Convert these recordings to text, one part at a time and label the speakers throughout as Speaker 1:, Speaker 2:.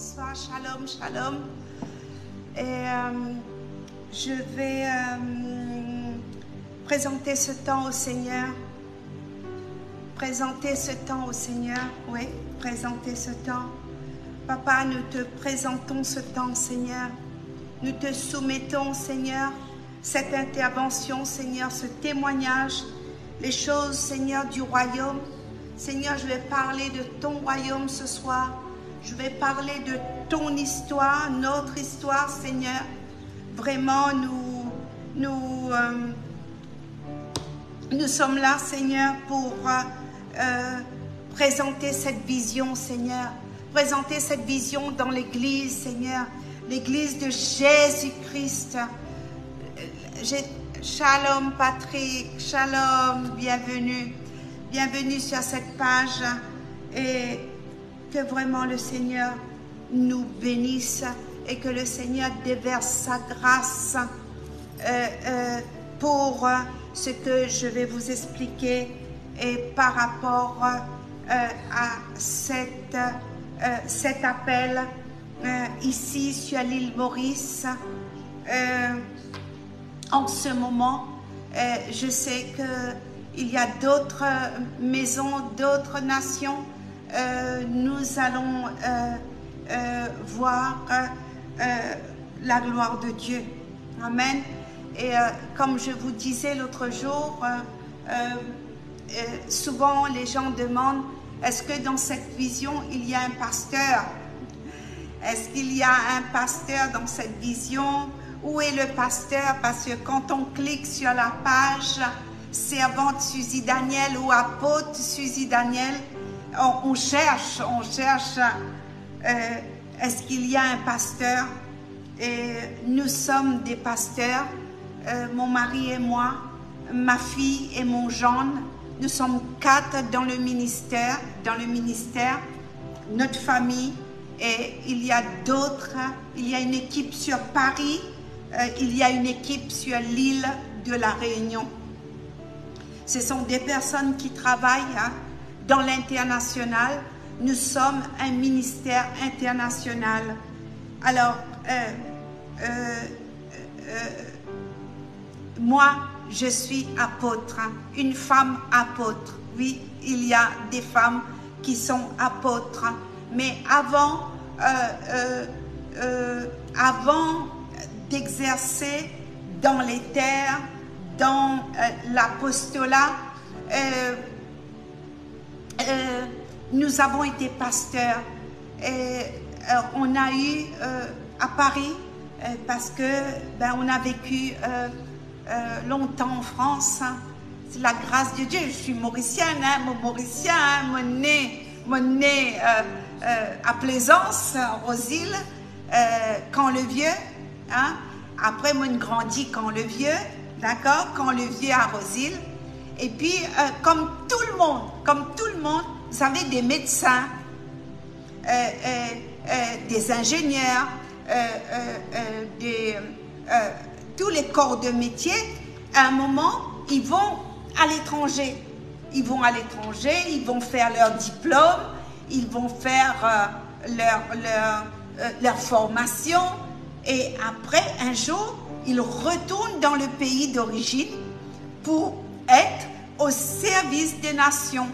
Speaker 1: Bonsoir, shalom, shalom. Et je vais présenter ce temps au Seigneur. Présenter ce temps au Seigneur, oui, présenter ce temps. Papa, nous te présentons ce temps, Seigneur. Nous te soumettons, Seigneur, cette intervention, Seigneur, ce témoignage, les choses, Seigneur, du royaume. Seigneur, je vais parler de ton royaume ce soir. Je vais parler de ton histoire, notre histoire, Seigneur. Vraiment, nous sommes là, Seigneur, pour présenter cette vision, Seigneur. Présenter cette vision dans l'Église, Seigneur. L'Église de Jésus-Christ. Shalom, Patrick. Shalom, bienvenue. Bienvenue sur cette page. Et que vraiment le Seigneur nous bénisse et que le Seigneur déverse sa grâce pour ce que je vais vous expliquer et par rapport à cet appel ici sur l'île Maurice. En ce moment, je sais qu'il y a d'autres maisons, d'autres nations. Nous allons voir la gloire de Dieu. Amen. Et comme je vous disais l'autre jour, souvent les gens demandent, est-ce que dans cette vision, il y a un pasteur? Est-ce qu'il y a un pasteur dans cette vision? Où est le pasteur? Parce que quand on clique sur la page servante Suzy Daniel ou apôtre Suzy Daniel, on cherche, est-ce qu'il y a un pasteur? Et nous sommes des pasteurs, mon mari et moi, ma fille et mon gendre, nous sommes 4 dans le ministère, notre famille, et il y a d'autres, il y a une équipe sur Paris, il y a une équipe sur l'île de la Réunion. Ce sont des personnes qui travaillent dans l'international. Nous sommes un ministère international. Alors, moi, je suis apôtre, une femme apôtre. Oui, il y a des femmes qui sont apôtres. Mais avant d'exercer dans les terres, dans l'apostolat, nous avons été pasteurs. On a eu à Paris, parce que on a vécu longtemps en France. C'est la grâce de Dieu. Je suis mauricienne, mon né à Plaisance, Rosile, Camp-le-Vieux. Après, moi, grandi Camp-le-Vieux, d'accord, Camp-le-Vieux à Rosile. Et puis, comme tout le monde, vous avez des médecins, des ingénieurs, tous les corps de métier. À un moment, ils vont à l'étranger. Ils vont à l'étranger, ils vont faire leur diplôme, ils vont faire leur formation. Et après, un jour, ils retournent dans le pays d'origine pour être au service des nations.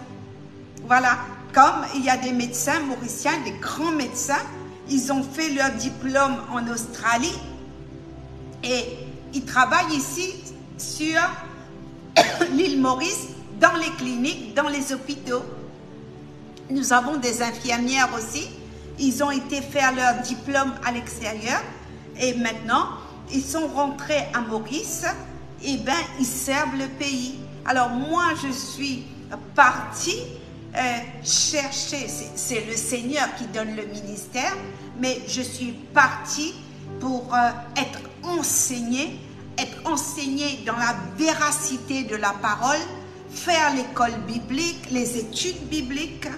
Speaker 1: Voilà, comme il y a des médecins mauriciens, des grands médecins, ils ont fait leur diplôme en Australie et ils travaillent ici sur l'île Maurice, dans les cliniques, dans les hôpitaux. Nous avons des infirmières aussi, ils ont été faire leur diplôme à l'extérieur et maintenant, ils sont rentrés à Maurice et ils servent le pays. Alors moi, je suis partie chercher, c'est le Seigneur qui donne le ministère, mais je suis partie pour être enseignée dans la véracité de la parole, faire l'école biblique, les études bibliques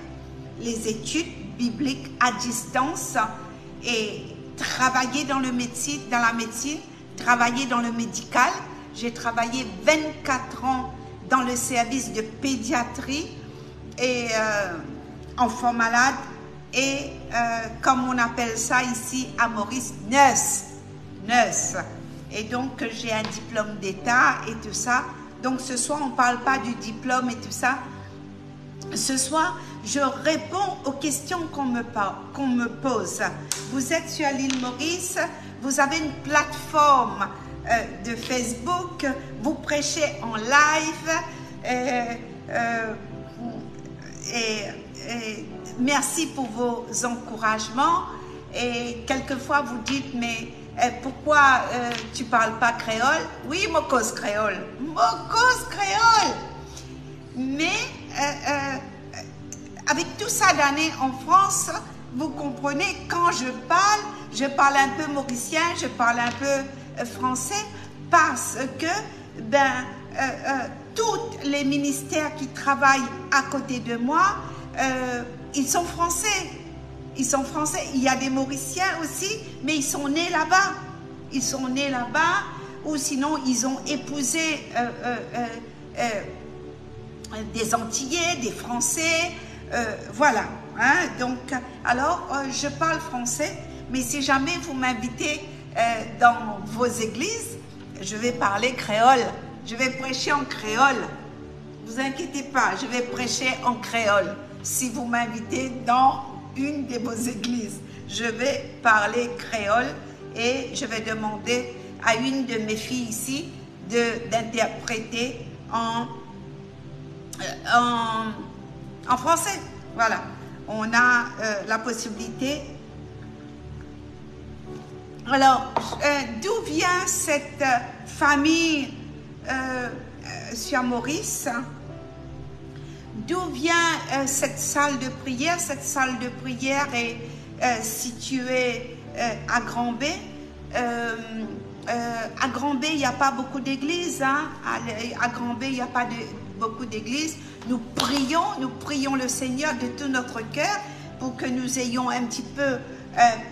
Speaker 1: à distance et travailler dans la médecine, travailler dans le médical. J'ai travaillé 24 ans dans le service de pédiatrie et enfants malades et comme on appelle ça ici à Maurice, nurse. Et donc j'ai un diplôme d'État et tout ça. Donc ce soir on ne parle pas du diplôme et tout ça. Ce soir je réponds aux questions qu'on me pose. Vous êtes sur l'île Maurice, vous avez une plateforme de Facebook, vous prêchez en live et merci pour vos encouragements. Et quelquefois vous dites, mais pourquoi tu ne parles pas créole? Oui, je cause créole. Mais avec tout ça d'années en France, vous comprenez, quand je parle un peu mauricien, je parle un peu français, parce que tous les ministères qui travaillent à côté de moi, ils sont français. Ils sont français. Il y a des Mauriciens aussi, mais ils sont nés là-bas. Ils sont nés là-bas, ou sinon ils ont épousé des Antillais, des Français, voilà. Hein? Donc, alors, je parle français, mais si jamais vous m'invitez dans vos églises, je vais parler créole. Je vais prêcher en créole. Ne vous inquiétez pas, je vais prêcher en créole. Si vous m'invitez dans une de vos églises, je vais parler créole et je vais demander à une de mes filles ici d'interpréter en français. Voilà, on a la possibilité. Alors, d'où vient cette famille sur Maurice? D'où vient cette salle de prière? Cette salle de prière est située à Grand-B. À Grand-B, il n'y a pas beaucoup d'églises. Hein? À Grand-B, il n'y a pas beaucoup d'églises. Nous prions le Seigneur de tout notre cœur pour que nous ayons un petit peu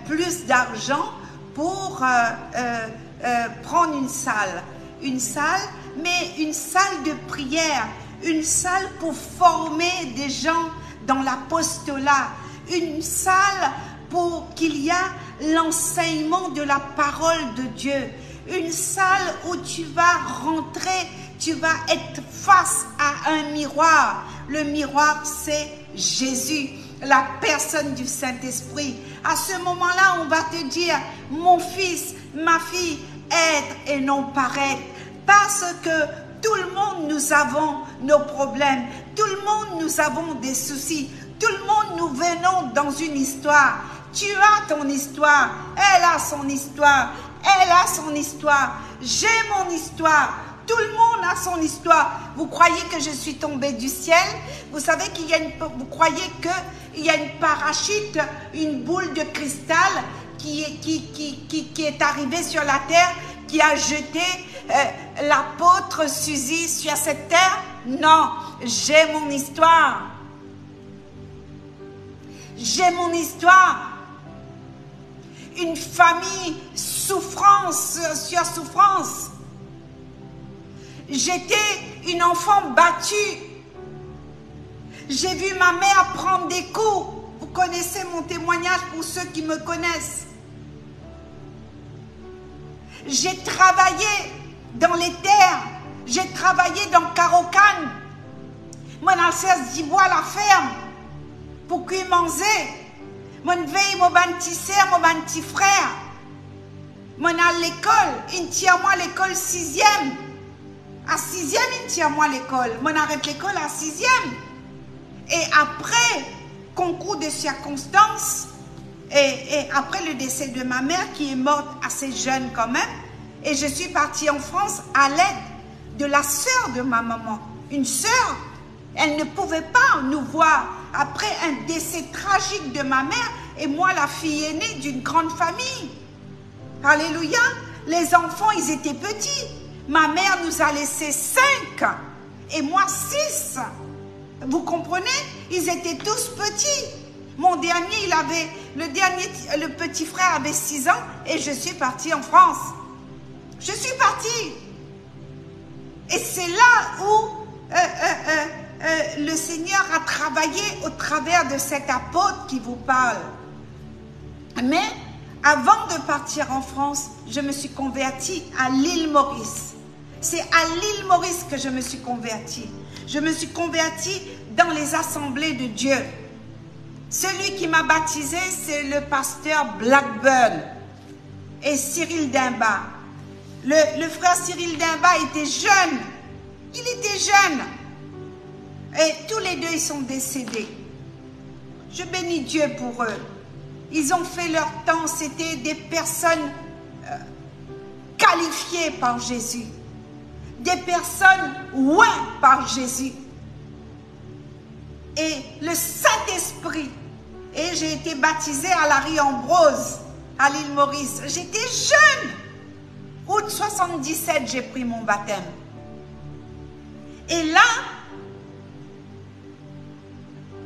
Speaker 1: plus d'argent pour prendre une salle, mais une salle de prière, une salle pour former des gens dans l'apostolat, une salle pour qu'il y ait l'enseignement de la parole de Dieu, une salle où tu vas rentrer, tu vas être face à un miroir. Le miroir, c'est Jésus, la personne du Saint-Esprit. À ce moment-là, on va te dire, mon fils, ma fille, être et non paraître. Parce que tout le monde, nous avons nos problèmes. Tout le monde, nous avons des soucis. Tout le monde, nous venons dans une histoire. Tu as ton histoire. Elle a son histoire. Elle a son histoire. J'ai mon histoire. Tout le monde a son histoire. Vous croyez que je suis tombée du ciel? Vous savez qu'il y a vous croyez qu'il y a une parachute, une boule de cristal qui est arrivée sur la terre, qui a jeté l'apôtre Suzy sur cette terre? Non, j'ai mon histoire. J'ai mon histoire. Une famille souffrance sur souffrance. J'étais une enfant battue. J'ai vu ma mère prendre des coups. Vous connaissez mon témoignage pour ceux qui me connaissent. J'ai travaillé dans les terres. J'ai travaillé dans Carocan. Moi, dans le d'Ivoire, la ferme. Pour qu'il manger. Moi, veille, mon petit sœur, mon petit frère. Moi, à l'école. Il tient moi l'école 6e. À 6e, il tient moi l'école. Moi, arrête l'école à 6e. Et après, concours de circonstances, et après le décès de ma mère, qui est morte assez jeune quand même, et je suis partie en France à l'aide de la sœur de ma maman. Une sœur, elle ne pouvait pas nous voir après un décès tragique de ma mère, et moi, la fille aînée d'une grande famille. Alléluia. Les enfants, ils étaient petits. Ma mère nous a laissé 5 et moi 6. Vous comprenez? Ils étaient tous petits. Mon dernier, le petit frère avait 6 ans et je suis partie en France. Je suis partie. Et c'est là où le Seigneur a travaillé au travers de cet apôtre qui vous parle. Mais avant de partir en France, je me suis convertie à l'île Maurice. C'est à l'île Maurice que je me suis convertie. Je me suis convertie dans les assemblées de Dieu. Celui qui m'a baptisé, c'est le pasteur Blackburn et Cyril Dimba. Le frère Cyril Dimba était jeune. Il était jeune. Et tous les deux, ils sont décédés. Je bénis Dieu pour eux. Ils ont fait leur temps. C'était des personnes qualifiées par Jésus. Des personnes ouées par Jésus. Et le Saint-Esprit. Et j'ai été baptisée à la rue Ambrose, à l'île Maurice. J'étais jeune. Août 77, j'ai pris mon baptême. Et là,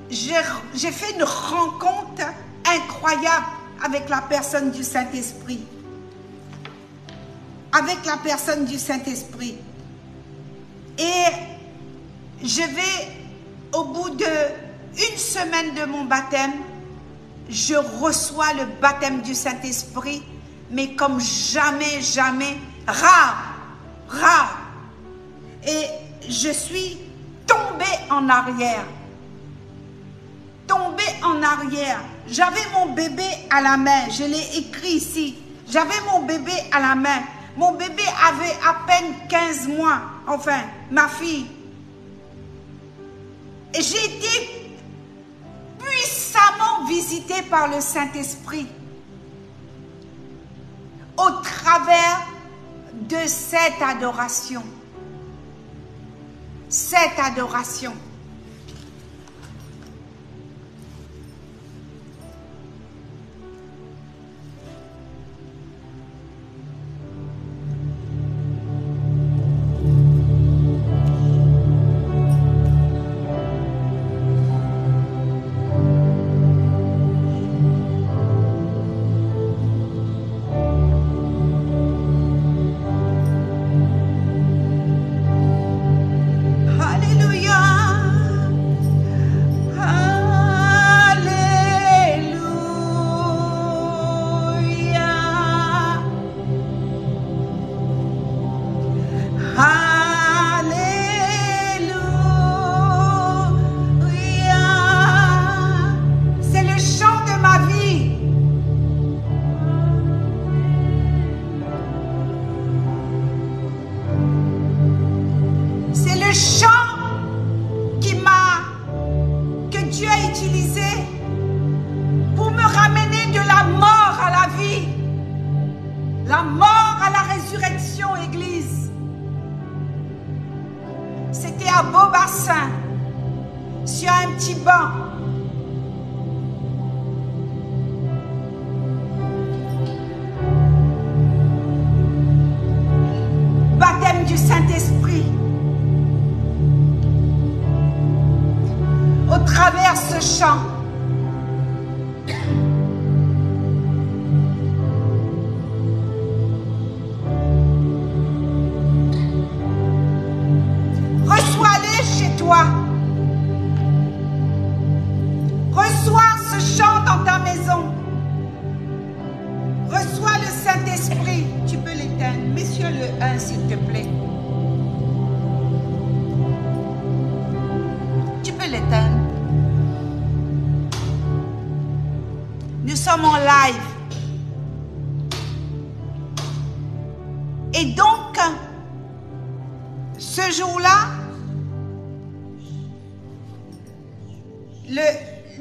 Speaker 1: j'ai fait une rencontre incroyable avec la personne du Saint-Esprit. Avec la personne du Saint-Esprit. Et je vais, au bout d'une semaine de mon baptême, je reçois le baptême du Saint-Esprit, mais comme jamais, jamais, rare. Et je suis tombée en arrière. J'avais mon bébé à la main, je l'ai écrit ici. J'avais mon bébé à la main. Mon bébé avait à peine 15 mois, enfin, ma fille. Et j'ai été puissamment visitée par le Saint-Esprit au travers de cette adoration. Cette adoration.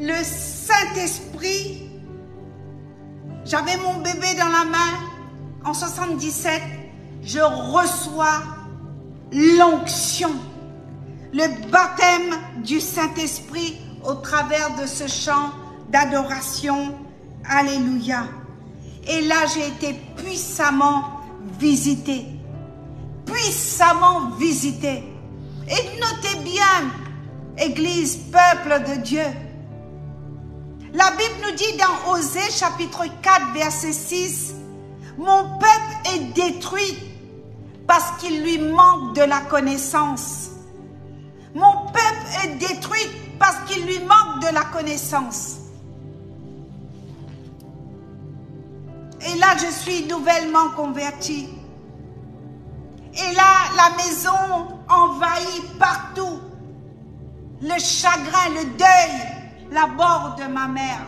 Speaker 1: Le Saint-Esprit, j'avais mon bébé dans la main en 77, je reçois l'onction, le baptême du Saint-Esprit au travers de ce chant d'adoration. Alléluia. Et là, j'ai été puissamment visitée. Puissamment visitée. Et notez bien, Église, peuple de Dieu. La Bible nous dit dans Osée chapitre 4 verset 6, « Mon peuple est détruit parce qu'il lui manque de la connaissance. Mon peuple est détruite parce qu'il lui manque de la connaissance. Et là, je suis nouvellement convertie. Et là, la maison envahit partout. Le chagrin, le deuil, la mort de ma mère.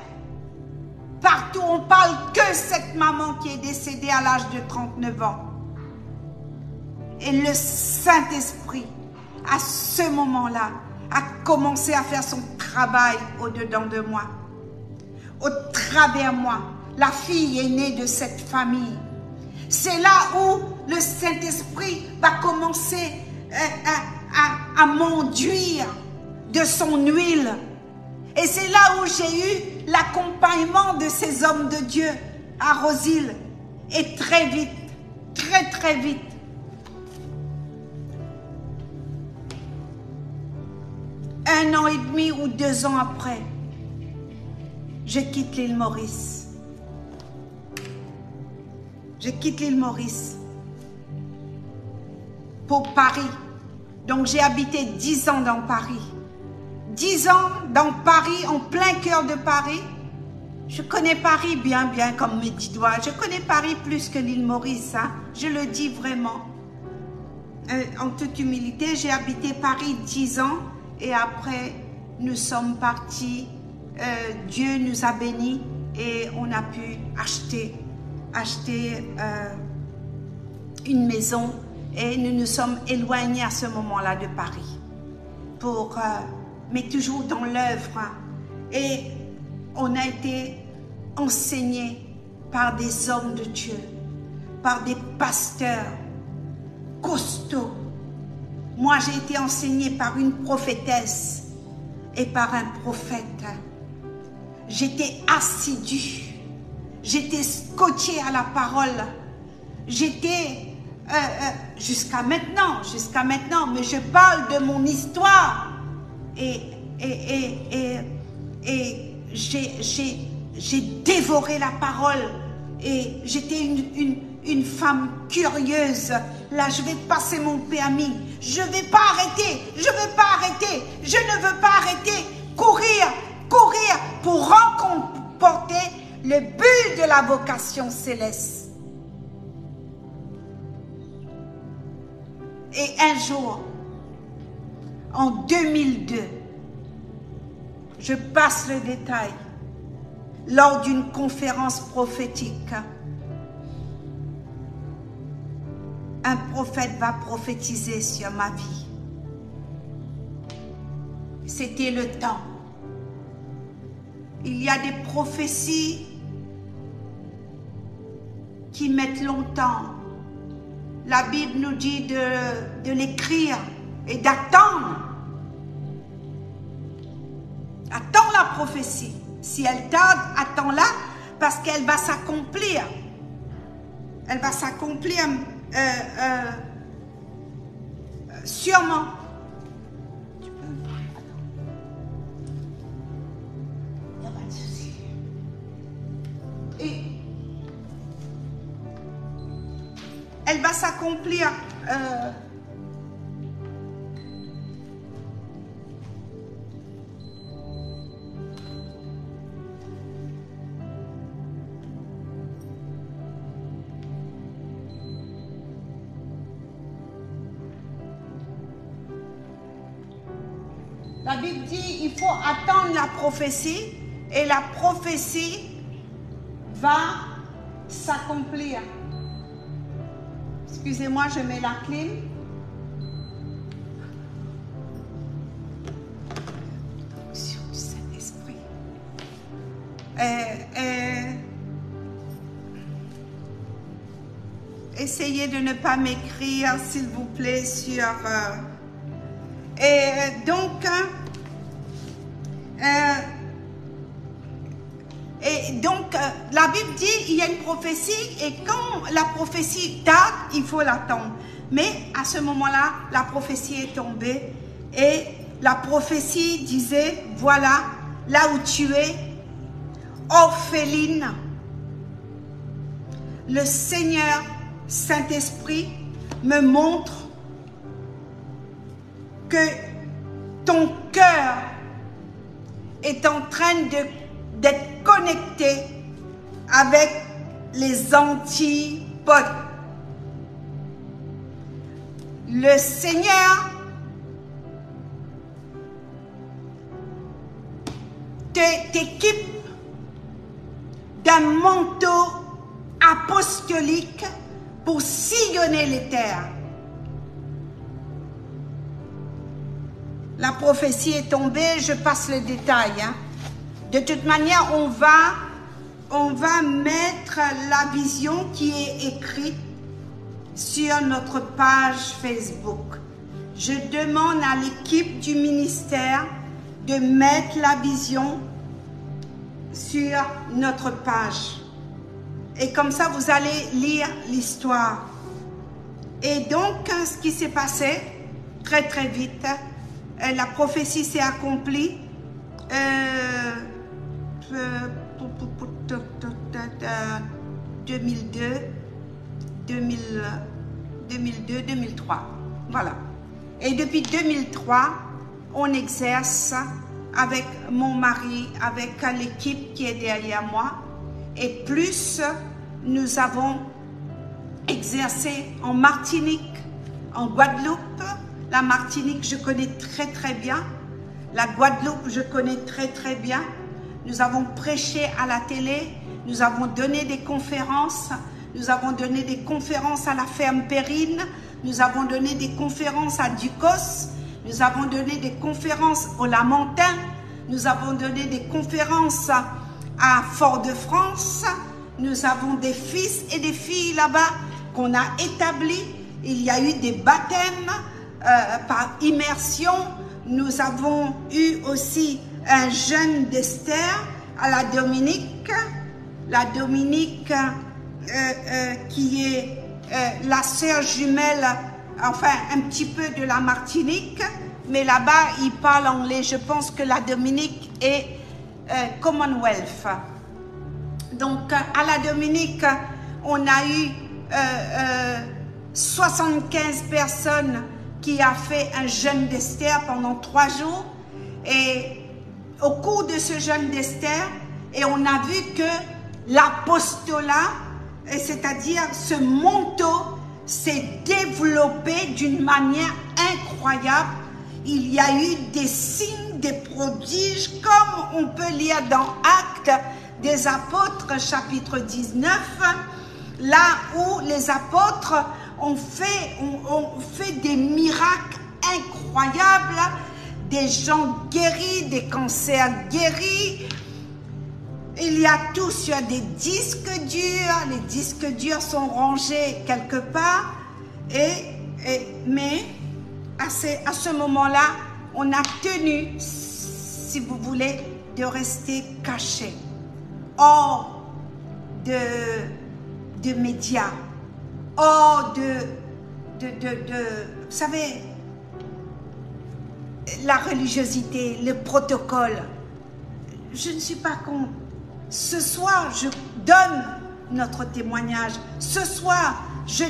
Speaker 1: Partout, on parle que cette maman qui est décédée à l'âge de 39 ans. Et le Saint-Esprit, à ce moment-là, a commencé à faire son travail au-dedans de moi. Au travers moi, la fille aînée de cette famille. C'est là où le Saint-Esprit va commencer à m'enduire de son huile. Et c'est là où j'ai eu l'accompagnement de ces hommes de Dieu à Roseville. Et très vite, très vite, un an et demi ou 2 ans après, je quitte l'île Maurice. Je quitte l'île Maurice pour Paris. Donc j'ai habité 10 ans dans Paris. 10 ans dans Paris, en plein cœur de Paris. Je connais Paris bien comme mes 10 doigts. Je connais Paris plus que l'île Maurice, hein. Je le dis vraiment. En toute humilité, j'ai habité Paris 10 ans et après nous sommes partis. Dieu nous a bénis et on a pu acheter une maison et nous nous sommes éloignés à ce moment-là de Paris. Mais toujours dans l'œuvre. Et on a été enseignés par des hommes de Dieu, par des pasteurs costauds. Moi, j'ai été enseignée par une prophétesse et par un prophète. J'étais assidue. J'étais scotchée à la parole. J'étais jusqu'à maintenant, mais je parle de mon histoire. Et j'ai dévoré la parole et j'étais une femme curieuse. Là, je vais passer mon permis. Je ne vais pas arrêter. Je ne veux pas arrêter. Je ne veux pas arrêter. Courir pour remporter le but de la vocation céleste. Et un jour, en 2002, je passe le détail, lors d'une conférence prophétique, un prophète va prophétiser sur ma vie. C'était le temps. Il y a des prophéties qui mettent longtemps. La Bible nous dit de l'écrire et d'attendre. Attends la prophétie. Si elle tarde, attends-la parce qu'elle va s'accomplir. Elle va s'accomplir sûrement. Tu peux... Il n'y a pas de souci. Et elle va s'accomplir. La Bible dit il faut attendre la prophétie et la prophétie va s'accomplir. Excusez-moi, je mets la clim. Onction du Saint-Esprit. Essayez de ne pas m'écrire, s'il vous plaît, sur... la Bible dit il y a une prophétie et quand la prophétie tarde, il faut l'attendre. Mais à ce moment-là, la prophétie est tombée et la prophétie disait, voilà, là où tu es, orpheline, le Seigneur Saint-Esprit me montre que ton cœur est en train d'être connecté avec les antipodes. Le Seigneur t'équipe d'un manteau apostolique pour sillonner les terres. La prophétie est tombée, je passe le détail. De toute manière, on va mettre la vision qui est écrite sur notre page Facebook. Je demande à l'équipe du ministère de mettre la vision sur notre page. Et comme ça, vous allez lire l'histoire. Et donc, ce qui s'est passé, très très vite, la prophétie s'est accomplie 2002-2003. Voilà. Et depuis 2003, on exerce avec mon mari, avec l'équipe qui est derrière moi. Et plus, nous avons exercé en Martinique, en Guadeloupe. La Martinique, je connais très très bien. La Guadeloupe, je connais très très bien. Nous avons prêché à la télé, nous avons donné des conférences, nous avons donné des conférences à la ferme Périne, nous avons donné des conférences à Ducos, nous avons donné des conférences au Lamentin, nous avons donné des conférences à Fort-de-France, nous avons des fils et des filles là-bas qu'on a établis. Il y a eu des baptêmes par immersion. Nous avons eu aussi un jeûne d'Esther à la Dominique. La Dominique qui est la sœur jumelle, enfin un petit peu de la Martinique, mais là-bas ils parlent anglais. Je pense que la Dominique est Commonwealth. Donc à la Dominique, on a eu 75 personnes qui a fait un jeûne d'Esther pendant 3 jours. Et au cours de ce jeûne d'Esther, et on a vu que l'apostolat, c'est-à-dire ce manteau, s'est développé d'une manière incroyable. Il y a eu des signes, des prodiges, comme on peut lire dans Actes des Apôtres, chapitre 19, là où les apôtres ont fait des miracles incroyables, des gens guéris, des cancers guéris. Il y a tout sur des disques durs. Les disques durs sont rangés quelque part. Mais à ce moment-là, on a tenu, si vous voulez, de rester caché, hors de médias, hors vous savez, la religiosité, le protocole. Je ne suis pas contre. Ce soir, je donne notre témoignage. Ce soir, je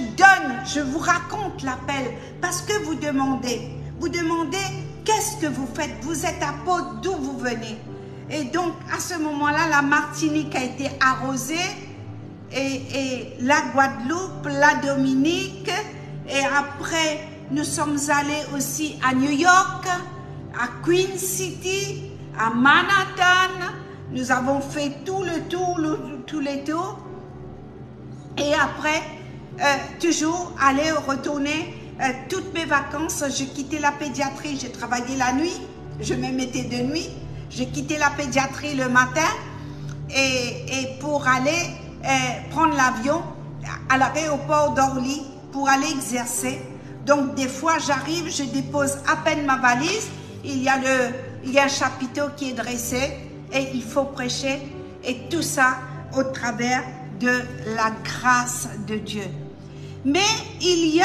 Speaker 1: vous raconte l'appel parce que vous demandez qu'est-ce que vous faites? Vous êtes apôtre, d'où vous venez? Et donc, à ce moment-là, la Martinique a été arrosée et la Guadeloupe, la Dominique, et après, nous sommes allés aussi à New York, à Queen City, à Manhattan. Nous avons fait tous les tours. Et après, toujours aller retourner toutes mes vacances. J'ai quitté la pédiatrie, j'ai travaillé la nuit, je me mettais de nuit. J'ai quitté la pédiatrie le matin et pour aller prendre l'avion à l'aéroport d'Orly pour aller exercer. Donc des fois j'arrive, je dépose à peine ma valise, il y a un chapiteau qui est dressé et il faut prêcher, et tout ça au travers de la grâce de Dieu. Mais il y a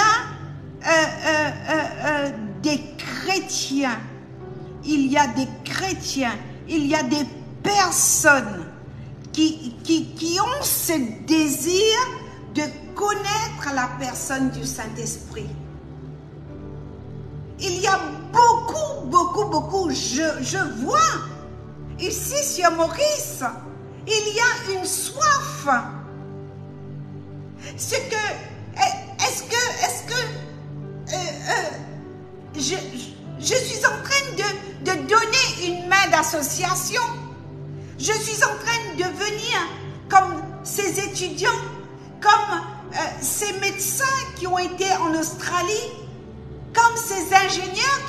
Speaker 1: des chrétiens, il y a des personnes qui ont ce désir de connaître la personne du Saint-Esprit. Il y a beaucoup beaucoup, je vois ici sur Maurice, il y a une soif. Est-ce que je suis en train de donner une main d'association? Je suis en train de devenir comme ces étudiants, comme ces médecins qui ont été en Australie, comme ces ingénieurs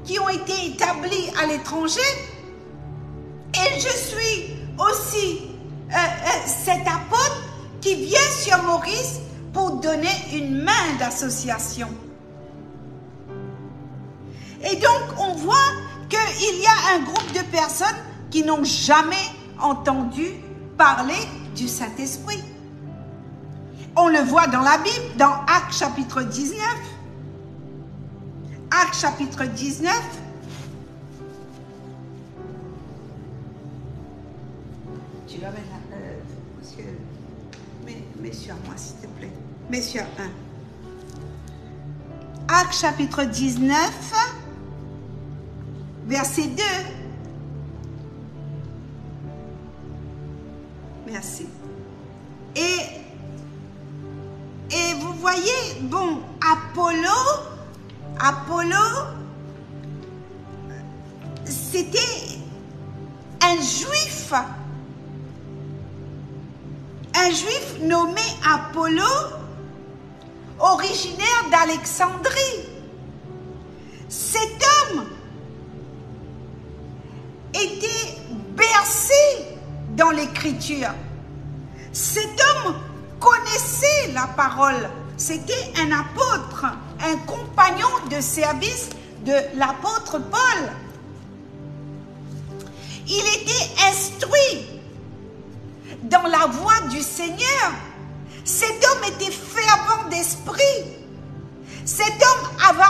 Speaker 1: qui ont été établis à l'étranger. Et je suis aussi cet apôtre qui vient sur Maurice pour donner une main d'association. Et donc, on voit qu'il y a un groupe de personnes qui n'ont jamais entendu parler du Saint-Esprit. On le voit dans la Bible, dans Actes chapitre 19. Actes chapitre 19. Tu vas mettre monsieur, mets sur moi s'il te plaît. Mets sur 1. Actes chapitre 19, verset 2. Merci. Et vous voyez, bon, Apollo, c'était un juif nommé Apollo, originaire d'Alexandrie. Cet homme était bercé dans l'Écriture. Cet homme connaissait la parole. C'était un apôtre, un compagnon de service de l'apôtre Paul. Il était instruit dans la voie du Seigneur. Cet homme était fervent d'esprit. Cet homme avait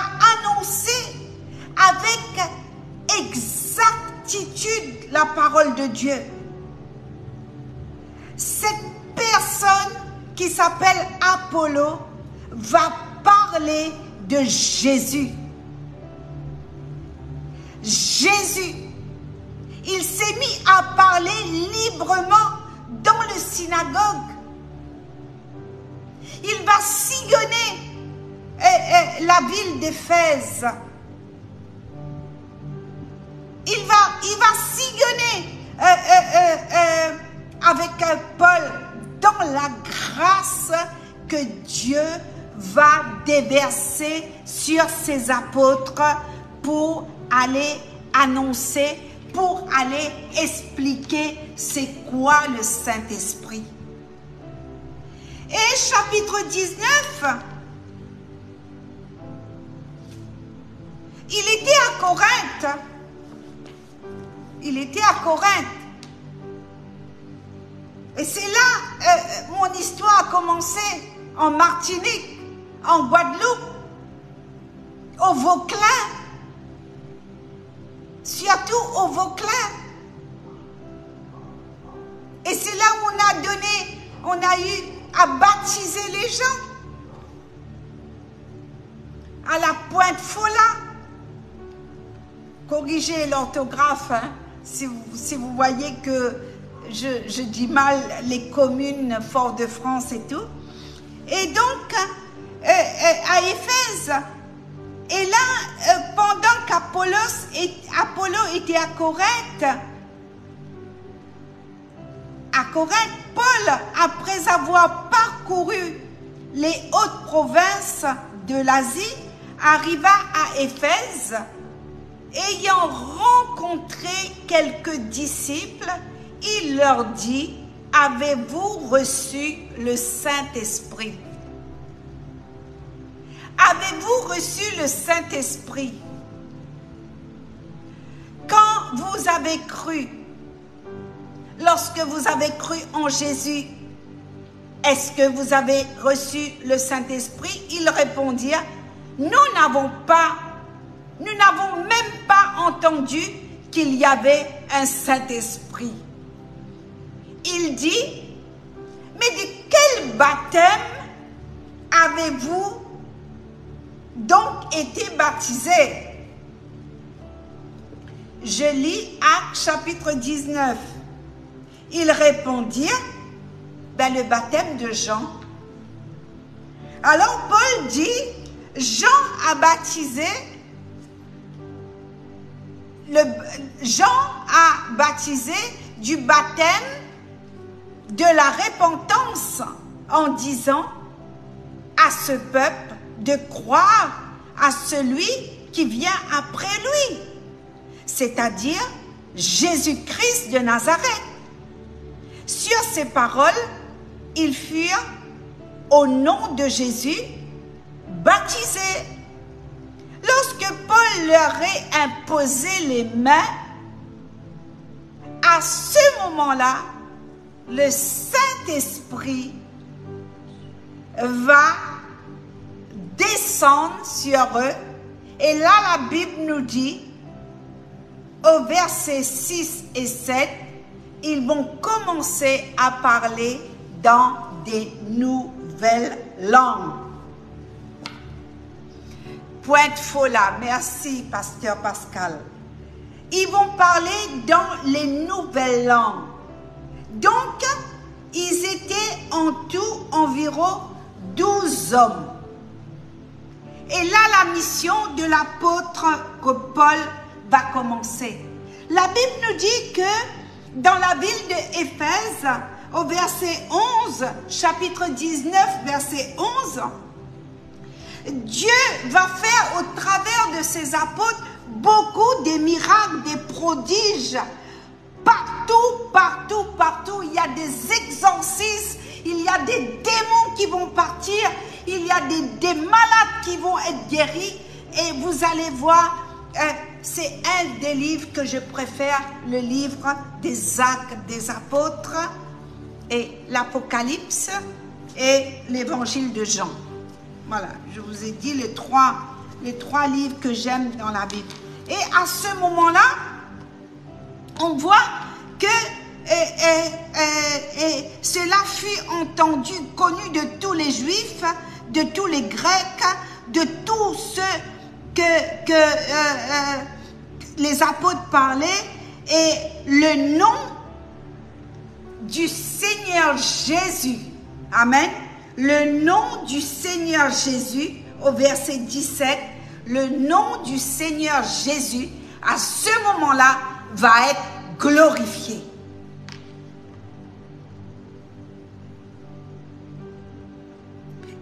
Speaker 1: annoncé avec exactitude la parole de Dieu. Cette personne qui s'appelle Apollo va parler de Jésus. Jésus, il s'est mis à parler librement dans le synagogue. Il va sillonner la ville d'Éphèse. Il va sillonner avec Paul dans la grâce que Dieu va déverser sur ses apôtres pour aller annoncer, pour aller expliquer c'est quoi le Saint-Esprit. Et chapitre 19, il était à Corinthe. Il était à Corinthe. Et c'est là mon histoire a commencé, en Martinique, en Guadeloupe, au Vauclin, surtout au Vauclin. Et c'est là où on a eu à baptiser les gens. À la Pointe-Fola. Corrigez l'orthographe, hein, si vous voyez que je dis mal les communes Fort-de-France et tout. Et donc, à Éphèse, et là, pendant qu'Apollo était à Corinthe, Paul, après avoir parcouru les hautes provinces de l'Asie, arriva à Éphèse. Ayant rencontré quelques disciples, il leur dit, « Avez-vous reçu le Saint-Esprit? » Avez-vous reçu le Saint-Esprit? Quand vous avez cru, lorsque vous avez cru en Jésus, est-ce que vous avez reçu le Saint-Esprit? Ils répondirent, « Nous n'avons même pas entendu qu'il y avait un Saint-Esprit. » Il dit, « Mais de quel baptême avez-vous donc été baptisés? » Je lis Actes chapitre 19. Ils répondirent, ben, le baptême de Jean. Alors Paul dit, Jean a baptisé, Jean a baptisé du baptême de la repentance en disant à ce peuple de croire à celui qui vient après lui, c'est-à-dire Jésus-Christ de Nazareth. Sur ces paroles, ils furent au nom de Jésus baptisés. Lorsque Paul leur a imposé les mains, à ce moment-là, le Saint-Esprit va descendre sur eux. Et là, la Bible nous dit, au verset 6 et 7, ils vont commencer à parler dans des nouvelles langues. Pointe Fola, merci Pasteur Pascal. Ils vont parler dans les nouvelles langues. Donc, ils étaient en tout environ 12 hommes. Et là, la mission de l'apôtre que Paul va commencer. La Bible nous dit que dans la ville d'Éphèse, au verset 11, chapitre 19, verset 11, Dieu va faire au travers de ses apôtres beaucoup de miracles, des prodiges. Partout, partout, partout, il y a des exorcismes, il y a des démons qui vont partir, il y a des malades qui vont être guéris. Et vous allez voir, c'est un des livres que je préfère, le livre des Actes des Apôtres et l'Apocalypse et l'Évangile de Jean. Voilà, je vous ai dit les trois livres que j'aime dans la Bible. Et à ce moment-là, on voit que cela fut entendu, connu de tous les Juifs, de tous les Grecs, de tous ceux que les apôtres parlaient, et le nom du Seigneur Jésus, amen, le nom du Seigneur Jésus, au verset 17, le nom du Seigneur Jésus, à ce moment-là, va être glorifié.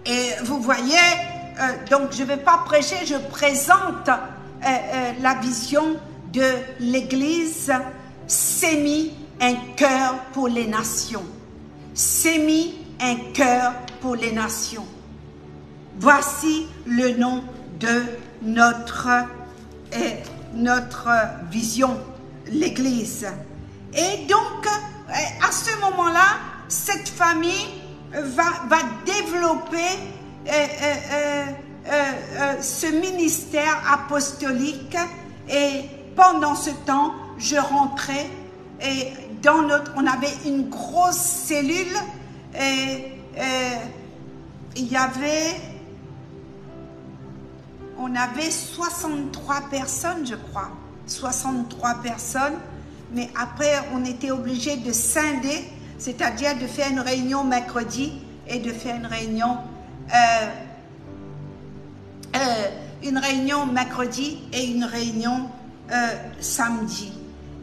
Speaker 1: Et vous voyez, donc je ne vais pas prêcher, je présente la vision de l'Église. C'est mis un cœur pour les nations. C'est mis un cœur pour les nations. Voici le nom de notre vision, l'Église. Et donc, à ce moment-là, cette famille va développer ce ministère apostolique. Et pendant ce temps, je rentrais et on avait une grosse cellule et on avait 63 personnes, je crois, 63 personnes, mais après on était obligé de scinder, c'est-à-dire de faire une réunion mercredi et de faire une réunion mercredi et une réunion samedi.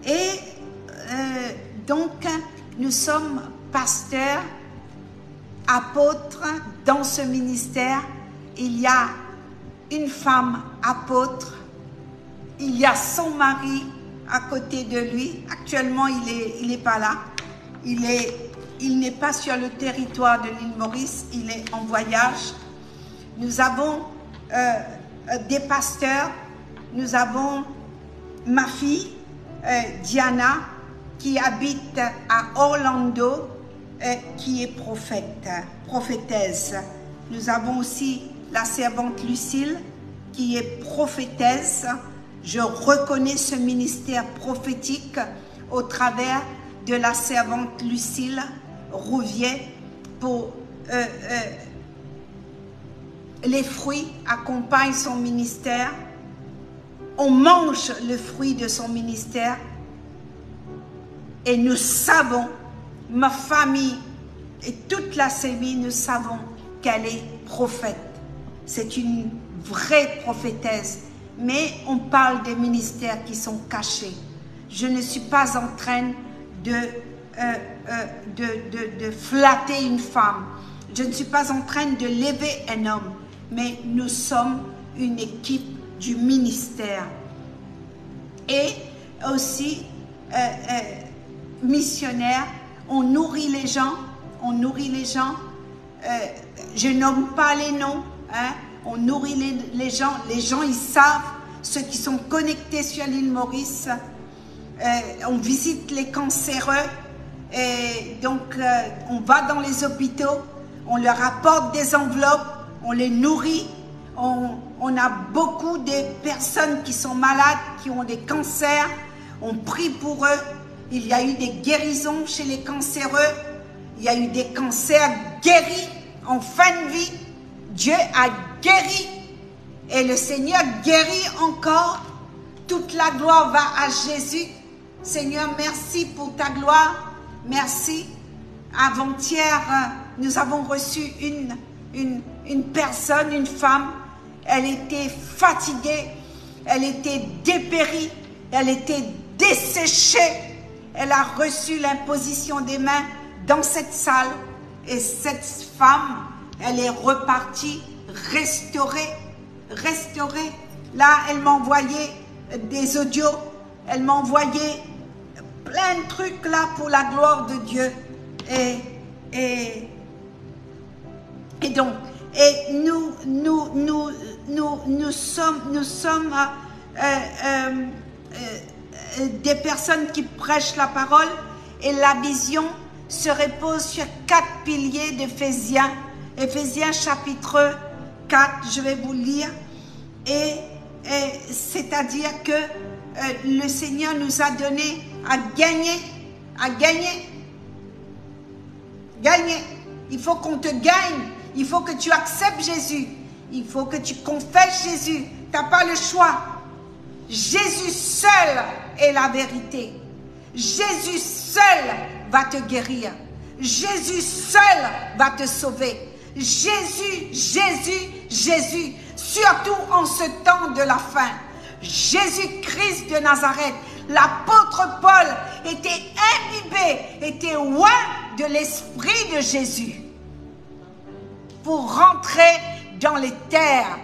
Speaker 1: Et donc nous sommes pasteurs, apôtres dans ce ministère. Il y a une femme apôtre, il y a son mari à côté de lui. Actuellement, il est pas là. Il n'est pas sur le territoire de l'île Maurice, il est en voyage. Nous avons des pasteurs, nous avons ma fille, Diana, qui habite à Orlando, qui est prophétesse. Nous avons aussi la servante Lucille, qui est prophétesse. Je reconnais ce ministère prophétique au travers de la servante Lucille Rouvier. Pour les fruits accompagnent son ministère. on mange le fruit de son ministère. Et nous savons, ma famille et toute la sémie, nous savons qu'elle est prophète. C'est une vraie prophétesse. Mais on parle des ministères qui sont cachés. Je ne suis pas en train de flatter une femme. Je ne suis pas en train de lever un homme. Mais nous sommes une équipe du ministère. Et aussi, missionnaire, on nourrit les gens. On nourrit les gens. Je nomme pas les noms. Hein. On nourrit les gens ils savent, ceux qui sont connectés sur l'île Maurice. On visite les cancéreux, et donc on va dans les hôpitaux, on leur apporte des enveloppes, on les nourrit. On a beaucoup de personnes qui sont malades, qui ont des cancers, on prie pour eux. Il y a eu des guérisons chez les cancéreux, il y a eu des cancers guéris en fin de vie. Dieu a guéri et le Seigneur guérit encore. Toute la gloire va à Jésus. Seigneur, merci pour ta gloire. Merci. Avant-hier, nous avons reçu une personne, une femme. Elle était fatiguée, elle était dépérie, elle était desséchée. Elle a reçu l'imposition des mains dans cette salle. Et cette femme, elle est repartie restaurée, restaurée. Là, elle m'a envoyé des audios, elle m'a envoyé plein de trucs là pour la gloire de Dieu. Et donc, nous sommes des personnes qui prêchent la parole, et la vision se repose sur 4 piliers d'Éphésiens. Éphésiens chapitre 4, je vais vous lire. Et c'est-à-dire que le Seigneur nous a donné à gagner. Il faut qu'on te gagne. Il faut que tu acceptes Jésus. Il faut que tu confesses Jésus. Tu n'as pas le choix. Jésus seul est la vérité. Jésus seul va te guérir. Jésus seul va te sauver. Jésus, Jésus, Jésus, surtout en ce temps de la fin. Jésus-Christ de Nazareth, l'apôtre Paul était imbibé, était loin de l'esprit de Jésus pour rentrer dans les terres.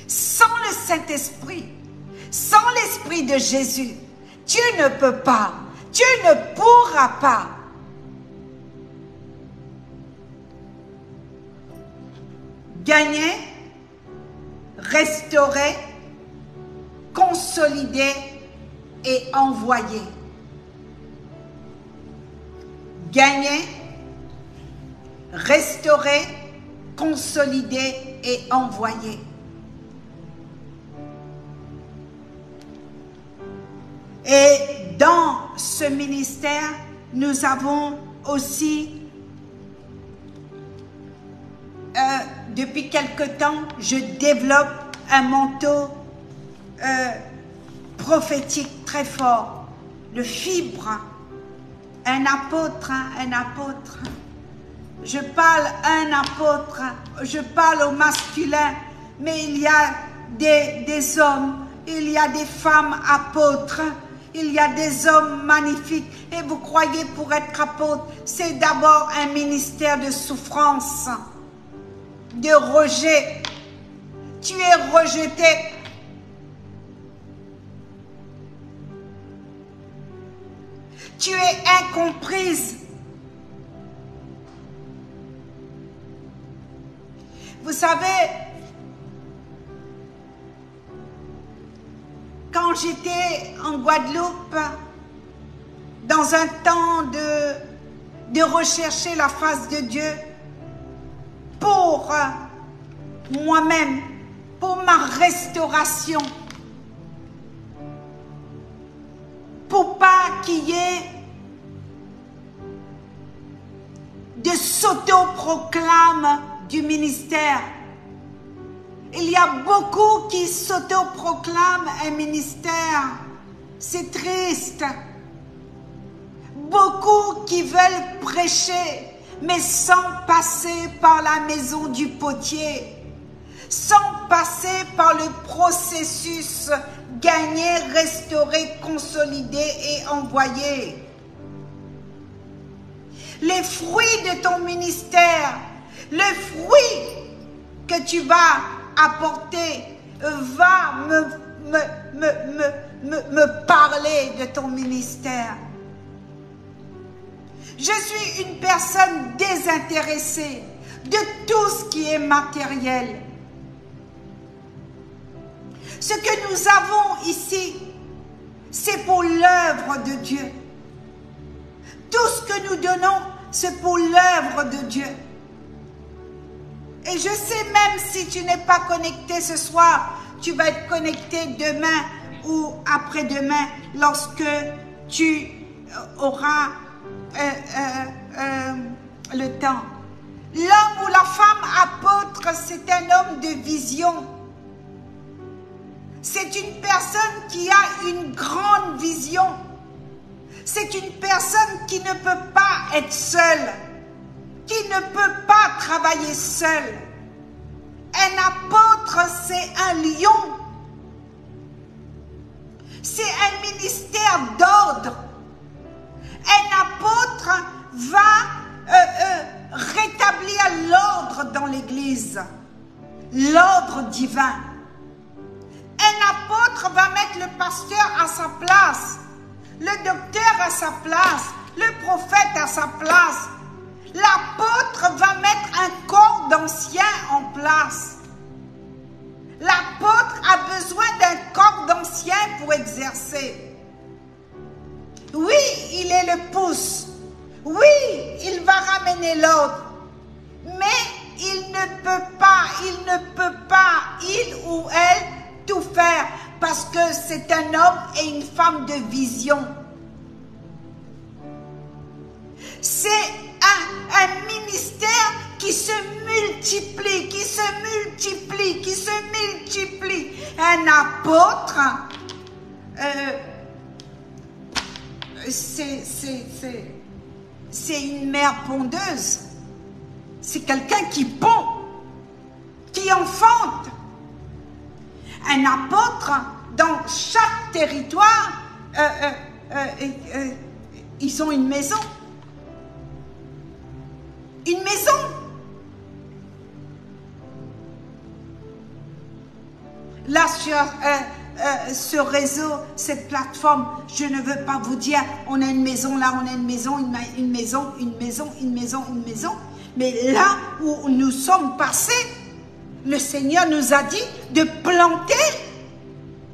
Speaker 1: Sans le Saint-Esprit, sans l'esprit de Jésus, tu ne peux pas, tu ne pourras pas. Gagner, restaurer, consolider et envoyer. Gagner, restaurer, consolider et envoyer. Et dans ce ministère, nous avons aussi, depuis quelque temps, je développe un manteau prophétique très fort, de fibre, un apôtre. Je parle un apôtre, je parle au masculin, mais il y a des hommes, il y a des femmes apôtres, il y a des hommes magnifiques. Et vous croyez, pour être apôtre, c'est d'abord un ministère de souffrance, de rejet. Tu es rejeté. Tu es incomprise. Vous savez, quand j'étais en Guadeloupe, dans un temps de rechercher la face de Dieu, pour moi-même, pour ma restauration, pour pas qu'il y ait de s'auto-proclame du ministère. Il y a beaucoup qui s'autoproclament un ministère. C'est triste. Beaucoup qui veulent prêcher, mais sans passer par la maison du potier, sans passer par le processus gagner, restaurer, consolider et envoyer. Les fruits de ton ministère, le fruit que tu vas apporter va me parler de ton ministère. Je suis une personne désintéressée de tout ce qui est matériel. Ce que nous avons ici, c'est pour l'œuvre de Dieu. Tout ce que nous donnons, c'est pour l'œuvre de Dieu. Et je sais, même si tu n'es pas connecté ce soir, tu vas être connecté demain ou après-demain lorsque tu auras le temps. L'homme ou la femme apôtre, c'est un homme de vision. C'est une personne qui a une grande vision. C'est une personne qui ne peut pas être seule, qui ne peut pas travailler seule. Un apôtre, c'est un lion. C'est un ministère d'ordre. Un apôtre va rétablir l'ordre dans l'Église, l'ordre divin. Un apôtre va mettre le pasteur à sa place, le docteur à sa place, le prophète à sa place. L'apôtre va mettre un corps d'anciens en place. L'apôtre a besoin d'un corps d'anciens pour exercer. Oui, il est le pouce. Oui, il va ramener l'ordre. Mais il ne peut pas, il ou elle, tout faire parce que c'est un homme et une femme de vision. C'est un ministère qui se multiplie, qui se multiplie, qui se multiplie. Un apôtre, c'est une mère pondeuse. C'est quelqu'un qui pond, qui enfante. Un apôtre, dans chaque territoire, ils ont une maison. Une maison. Là, sur ce réseau, cette plateforme, je ne veux pas vous dire, on a une maison, là, on a une maison, une maison, une maison, une maison, une maison. Mais là où nous sommes passés, le Seigneur nous a dit de planter.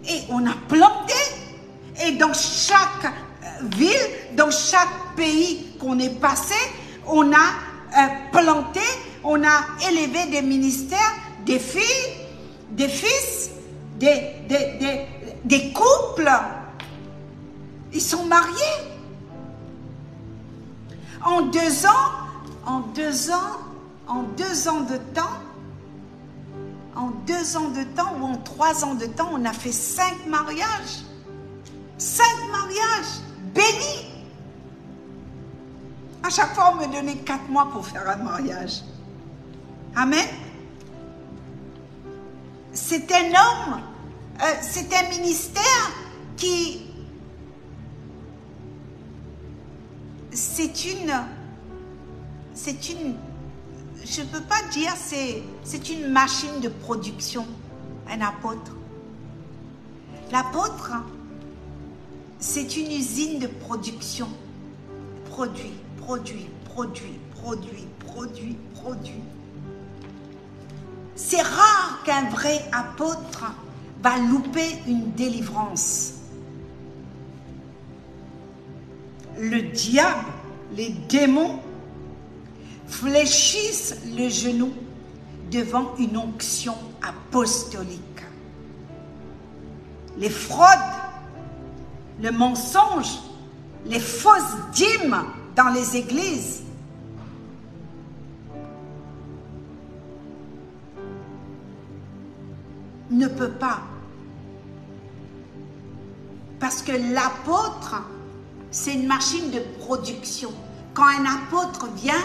Speaker 1: Et on a planté. Et dans chaque ville, dans chaque pays qu'on est passé, on a planté, on a élevé des ministères, des filles, des fils, des couples. Ils sont mariés. En 2 ans de temps, ou en 3 ans de temps, on a fait 5 mariages. 5 mariages bénis. À chaque fois, on me donnait 4 mois pour faire un mariage. Amen. C'est un homme, c'est un ministère qui... C'est une... Je ne peux pas dire, c'est une machine de production, un apôtre. L'apôtre, c'est une usine de production. Produit. C'est rare qu'un vrai apôtre va louper une délivrance. Le diable, les démons, fléchissent le genou devant une onction apostolique. Les fraudes, le mensonge, les fausses dîmes dans les églises. ne peut pas. Parce que l'apôtre, c'est une machine de production. Quand un apôtre vient,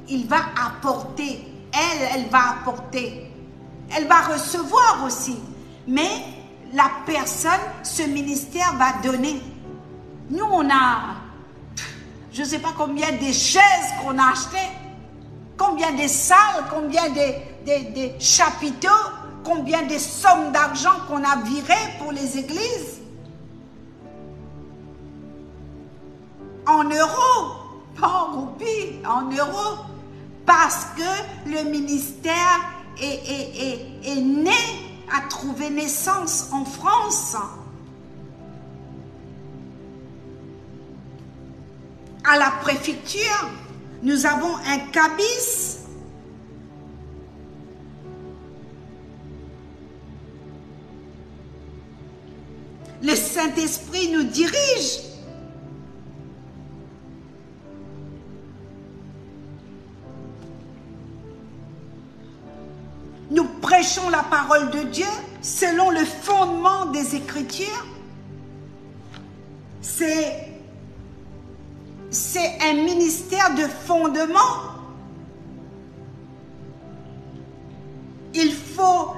Speaker 1: il va apporter. Elle va apporter. Elle va recevoir aussi. Mais la personne, ce ministère va donner. Nous, on a, je ne sais pas combien de chaises qu'on a achetées, combien de salles, combien de chapiteaux, combien de sommes d'argent qu'on a virées pour les églises. En euros, pas en roupies, en euros. Parce que le ministère est né, a trouvé naissance en France. À la préfecture, nous avons un cabis. Le Saint-Esprit nous dirige. Nous prêchons la parole de Dieu selon le fondement des Écritures. C'est un ministère de fondement.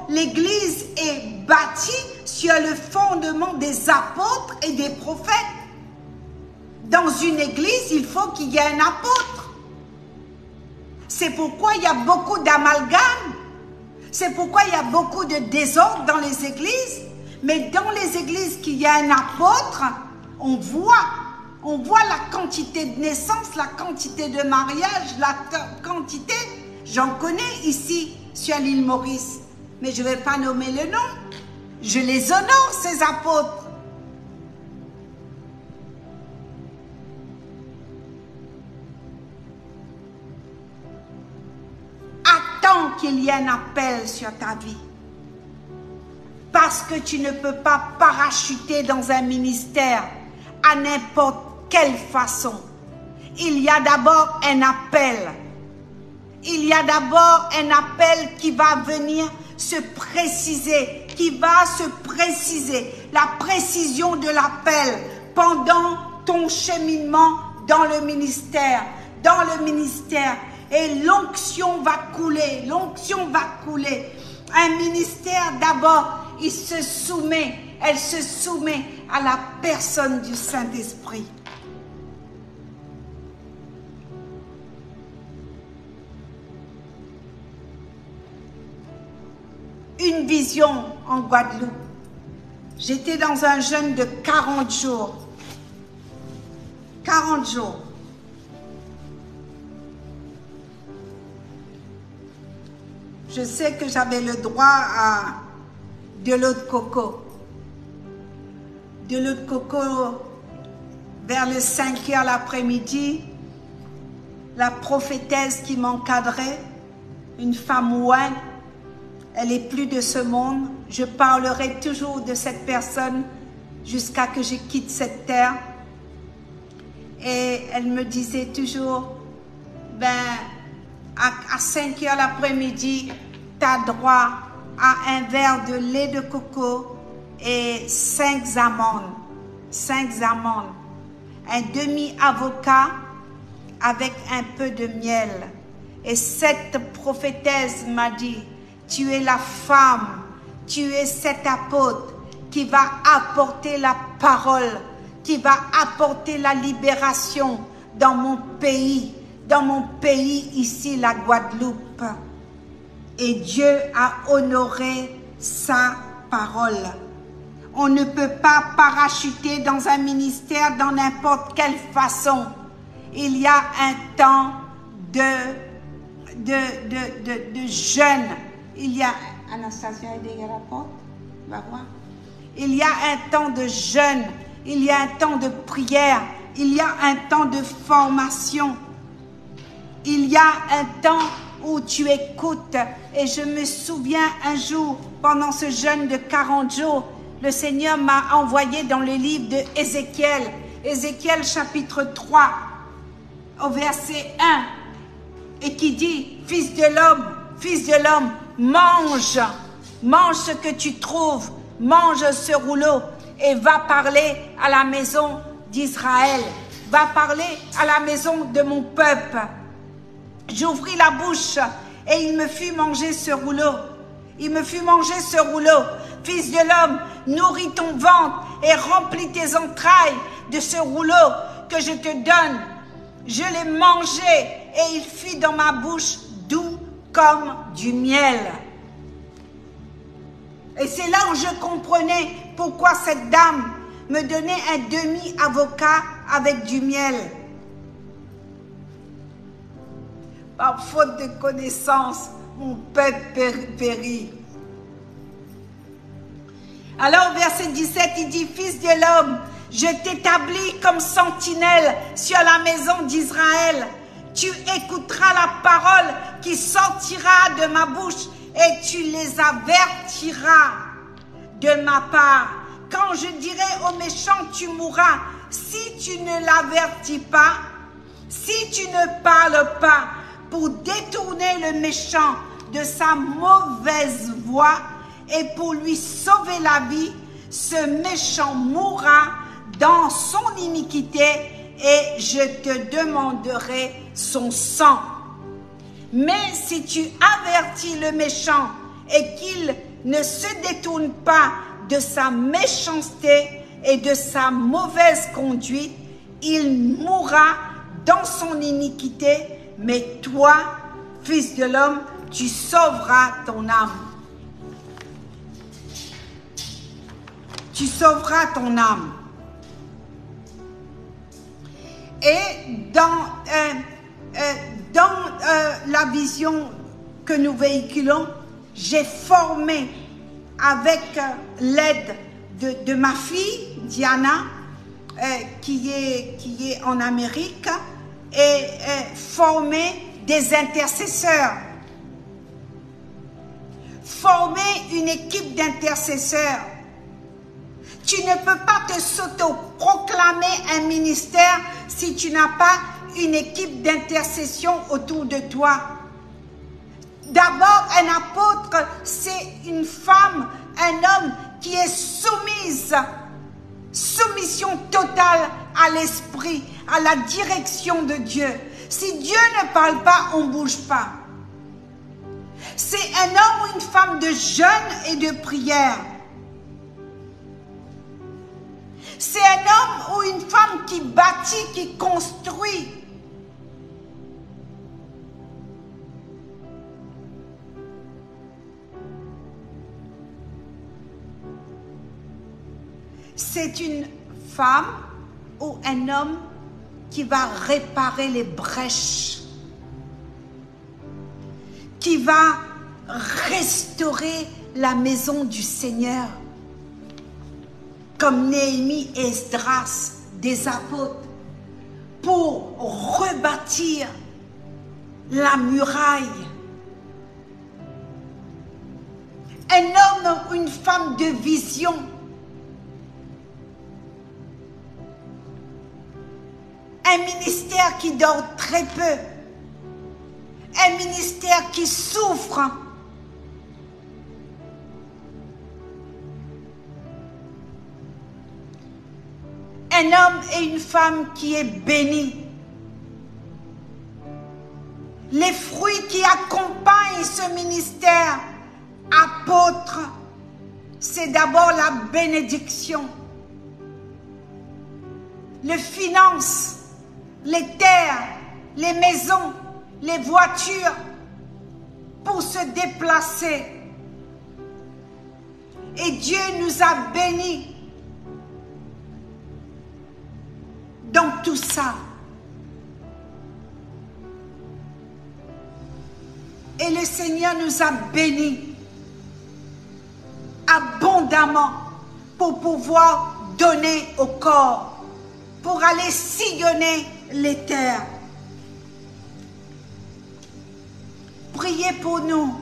Speaker 1: L'Église est bâtie sur le fondement des apôtres et des prophètes. Dans une église, il faut qu'il y ait un apôtre. C'est pourquoi il y a beaucoup d'amalgames. C'est pourquoi il y a beaucoup de désordre dans les églises. Mais dans les églises qu'il y a un apôtre, on voit la quantité de naissance, la quantité de mariage, la quantité. J'en connais ici sur l'île Maurice. Mais je ne vais pas nommer le nom. Je les honore, ces apôtres. Attends qu'il y ait un appel sur ta vie. Parce que tu ne peux pas parachuter dans un ministère à n'importe quelle façon. Il y a d'abord un appel. Il y a d'abord un appel qui va venir se préciser, la précision de l'appel pendant ton cheminement dans le ministère. Et l'onction va couler, Un ministère d'abord, elle se soumet à la personne du Saint-Esprit. Une vision en Guadeloupe. J'étais dans un jeûne de 40 jours. 40 jours. Je sais que j'avais le droit à de l'eau de coco. De l'eau de coco vers les 5 heures l'après-midi. La prophétesse qui m'encadrait, une femme ouane, elle est plus de ce monde. Je parlerai toujours de cette personne jusqu'à ce que je quitte cette terre. Et elle me disait toujours, à 5 heures l'après-midi, tu as droit à un verre de lait de coco et 5 amandes. 5 amandes. Un demi-avocat avec un peu de miel. Et cette prophétesse m'a dit, tu es la femme, tu es cet apôtre qui va apporter la parole, qui va apporter la libération dans mon pays ici, la Guadeloupe. Et Dieu a honoré sa parole. On ne peut pas parachuter dans un ministère dans n'importe quelle façon. Il y a un temps de jeûne. Il y a... Anastasia est derrière la porte. Va voir. Il y a un temps de jeûne. Il y a un temps de prière. Il y a un temps de formation. Il y a un temps où tu écoutes. Et je me souviens un jour, pendant ce jeûne de 40 jours, le Seigneur m'a envoyé dans le livre de Ézéchiel. Ézéchiel chapitre 3, au verset 1. Et qui dit, Fils de l'homme, mange mange ce que tu trouves, mange ce rouleau et va parler à la maison d'Israël, va parler à la maison de mon peuple. J'ouvris la bouche et il me fit manger ce rouleau. Il me fit manger ce rouleau. Fils de l'homme, nourris ton ventre et remplis tes entrailles de ce rouleau que je te donne. Je l'ai mangé et il fut dans ma bouche doux comme du miel. Et c'est là où je comprenais pourquoi cette dame me donnait un demi-avocat avec du miel. Par faute de connaissance, mon peuple périt. Alors, verset 17, il dit, Fils de l'homme, je t'établis comme sentinelle sur la maison d'Israël. Tu écouteras la parole qui sortira de ma bouche et tu les avertiras de ma part. Quand je dirai aux méchants, tu mourras, si tu ne l'avertis pas, si tu ne parles pas pour détourner le méchant de sa mauvaise voie et pour lui sauver la vie, ce méchant mourra dans son iniquité et je te demanderai son sang. Mais si tu avertis le méchant et qu'il ne se détourne pas de sa méchanceté et de sa mauvaise conduite, il mourra dans son iniquité, mais toi, fils de l'homme, tu sauveras ton âme. Tu sauveras ton âme. Et dans la vision que nous véhiculons, j'ai formé avec l'aide de ma fille, Diana, qui est en Amérique, et formé des intercesseurs. Former une équipe d'intercesseurs. Tu ne peux pas te s'auto-proclamer un ministère si tu n'as pas une équipe d'intercession autour de toi. D'abord, un apôtre, c'est une femme, un homme qui est soumission totale à l'esprit, à la direction de Dieu. Si Dieu ne parle pas, on ne bouge pas. C'est un homme ou une femme de jeûne et de prière. C'est un homme ou une femme qui bâtit, qui construit. C'est une femme ou un homme qui va réparer les brèches, qui va restaurer la maison du Seigneur, comme Néhémie et Esdras, des apôtres, pour rebâtir la muraille. Un homme ou une femme de vision, un ministère qui dort très peu, un ministère qui souffre, un homme et une femme qui est béni. Les fruits qui accompagnent ce ministère apôtre, c'est d'abord la bénédiction, les finances, les terres, les maisons, les voitures pour se déplacer. Et Dieu nous a bénis dans tout ça. Et le Seigneur nous a bénis abondamment pour pouvoir donner au corps, pour aller sillonner les terres. Priez pour nous.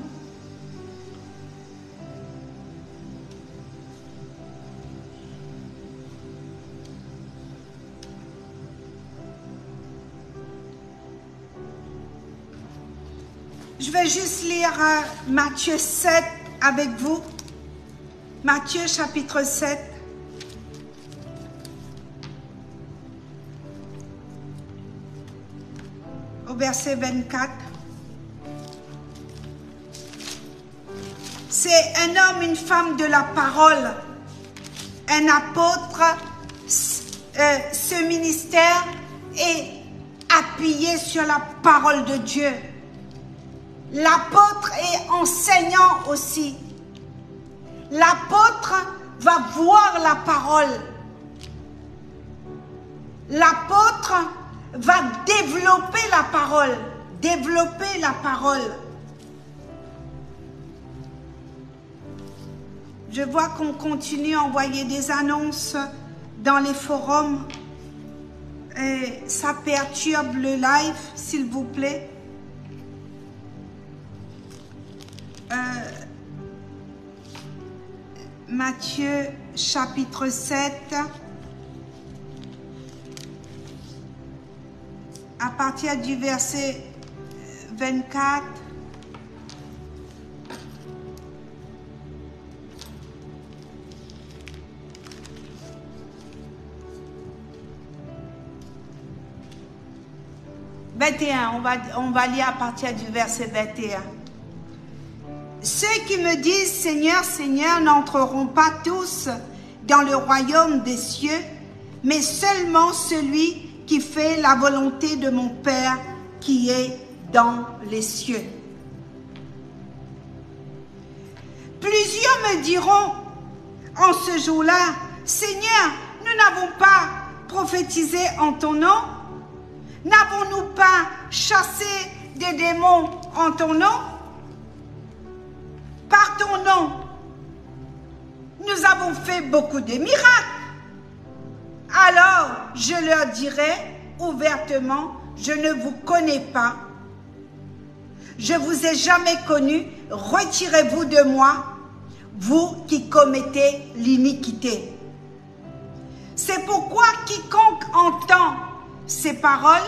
Speaker 1: Je vais juste lire Matthieu 7, avec vous Matthieu chapitre 7. Au verset 24. C'est un homme, une femme de la parole, un apôtre. Ce ministère est appuyé sur la parole de Dieu. L'apôtre est enseignant aussi. L'apôtre va voir la parole. L'apôtre va développer la parole. Développer la parole. Je vois qu'on continue à envoyer des annonces dans les forums. Et ça perturbe le live, s'il vous plaît. Matthieu chapitre 7. À partir du verset 24. On va lire à partir du verset 21. Ceux qui me disent Seigneur, Seigneur n'entreront pas tous dans le royaume des cieux, mais seulement celui qui fait la volonté de mon Père qui est dans les cieux. Plusieurs me diront en ce jour-là, Seigneur, nous n'avons pas prophétisé en ton nom? N'avons-nous pas chassé des démons en ton nom? Par ton nom, nous avons fait beaucoup de miracles. Alors, je leur dirai ouvertement, je ne vous connais pas. Je ne vous ai jamais connu. Retirez-vous de moi, vous qui commettez l'iniquité. C'est pourquoi quiconque entend ces paroles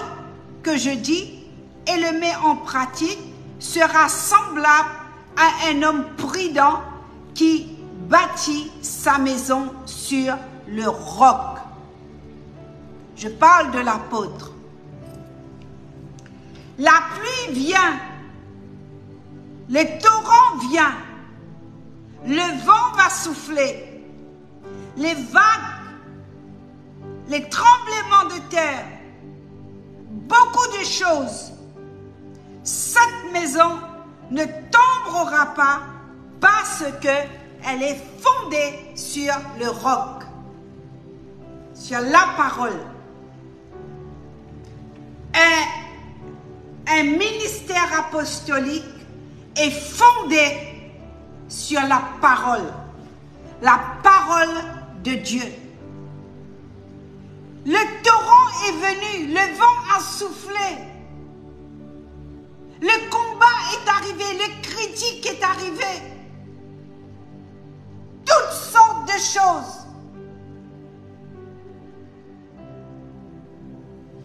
Speaker 1: que je dis et le met en pratique sera semblable à un homme prudent qui bâtit sa maison sur le roc. Je parle de l'apôtre. La pluie vient, le torrent vient, le vent va souffler, les vagues, les tremblements de terre, beaucoup de choses. Cette maison ne tombera pas parce qu'elle est fondée sur le roc, sur la parole. Un ministère apostolique est fondé sur la parole de Dieu. Le torrent est venu, le vent a soufflé, le combat est arrivé, le critique est arrivé, toutes sortes de choses.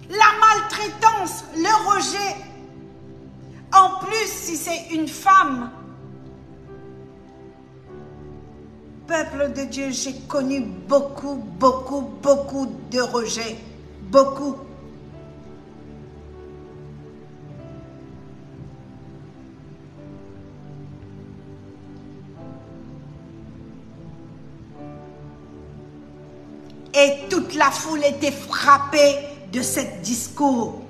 Speaker 1: La maltraitance, le rejet. En plus, si c'est une femme, peuple de Dieu, j'ai connu beaucoup de rejet. Beaucoup. Et toute la foule était frappée de ce discours.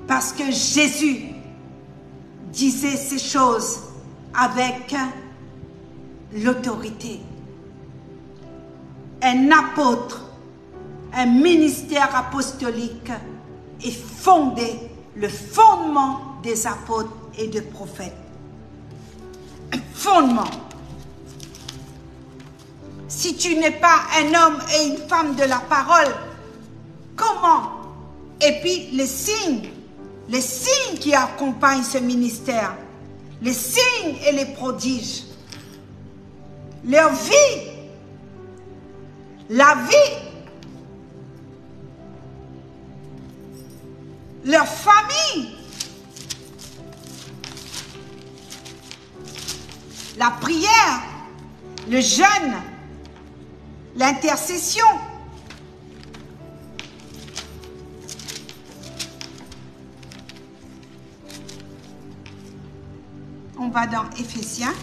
Speaker 1: Parce que Jésus disait ces choses avec l'autorité. Un apôtre, un ministère apostolique est fondé, le fondement des apôtres et des prophètes. Un fondement. Si tu n'es pas un homme et une femme de la parole, comment? Et puis les signes qui accompagnent ce ministère, les signes et les prodiges, leur vie, la vie, leur famille, la prière, le jeûne, l'intercession. On va dans Éphésiens.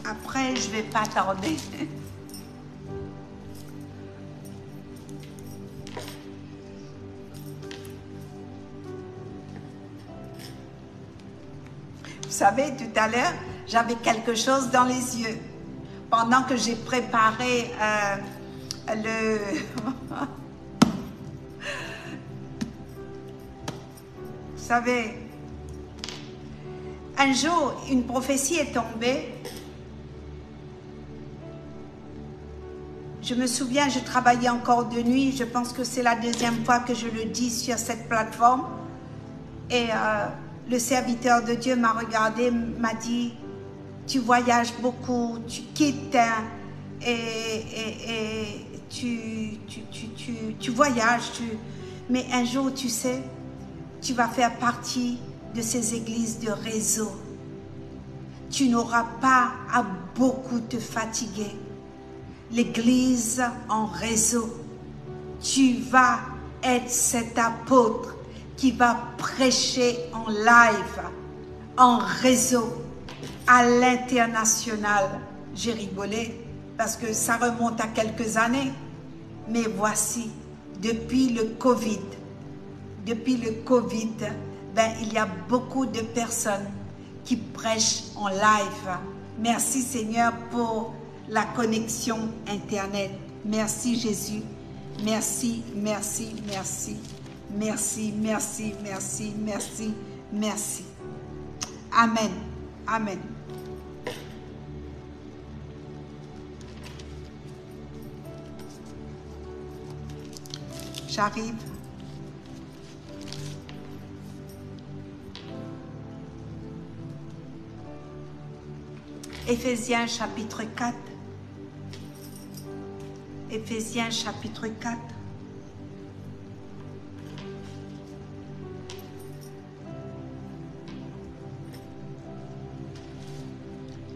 Speaker 1: Après, je ne vais pas tarder. Vous savez, tout à l'heure, j'avais quelque chose dans les yeux. Pendant que j'ai préparé le... Vous savez, un jour, une prophétie est tombée. Je me souviens, je travaillais encore de nuit. Je pense que c'est la deuxième fois que je le dis sur cette plateforme. Et le serviteur de Dieu m'a regardé, m'a dit, tu voyages beaucoup, tu quittes et tu voyages. Mais un jour, tu sais, tu vas faire partie de ces églises de réseau. Tu n'auras pas à beaucoup te fatiguer. L'église en réseau. Tu vas être cet apôtre qui va prêcher en live, en réseau, à l'international. J'ai rigolé parce que ça remonte à quelques années. Mais voici, depuis le Covid, ben, il y a beaucoup de personnes qui prêchent en live. Merci Seigneur pour la connexion Internet. Merci Jésus. Merci, merci, merci. Merci, merci, merci, merci, merci. Amen. Amen. J'arrive. Éphésiens chapitre 4. Éphésiens chapitre 4.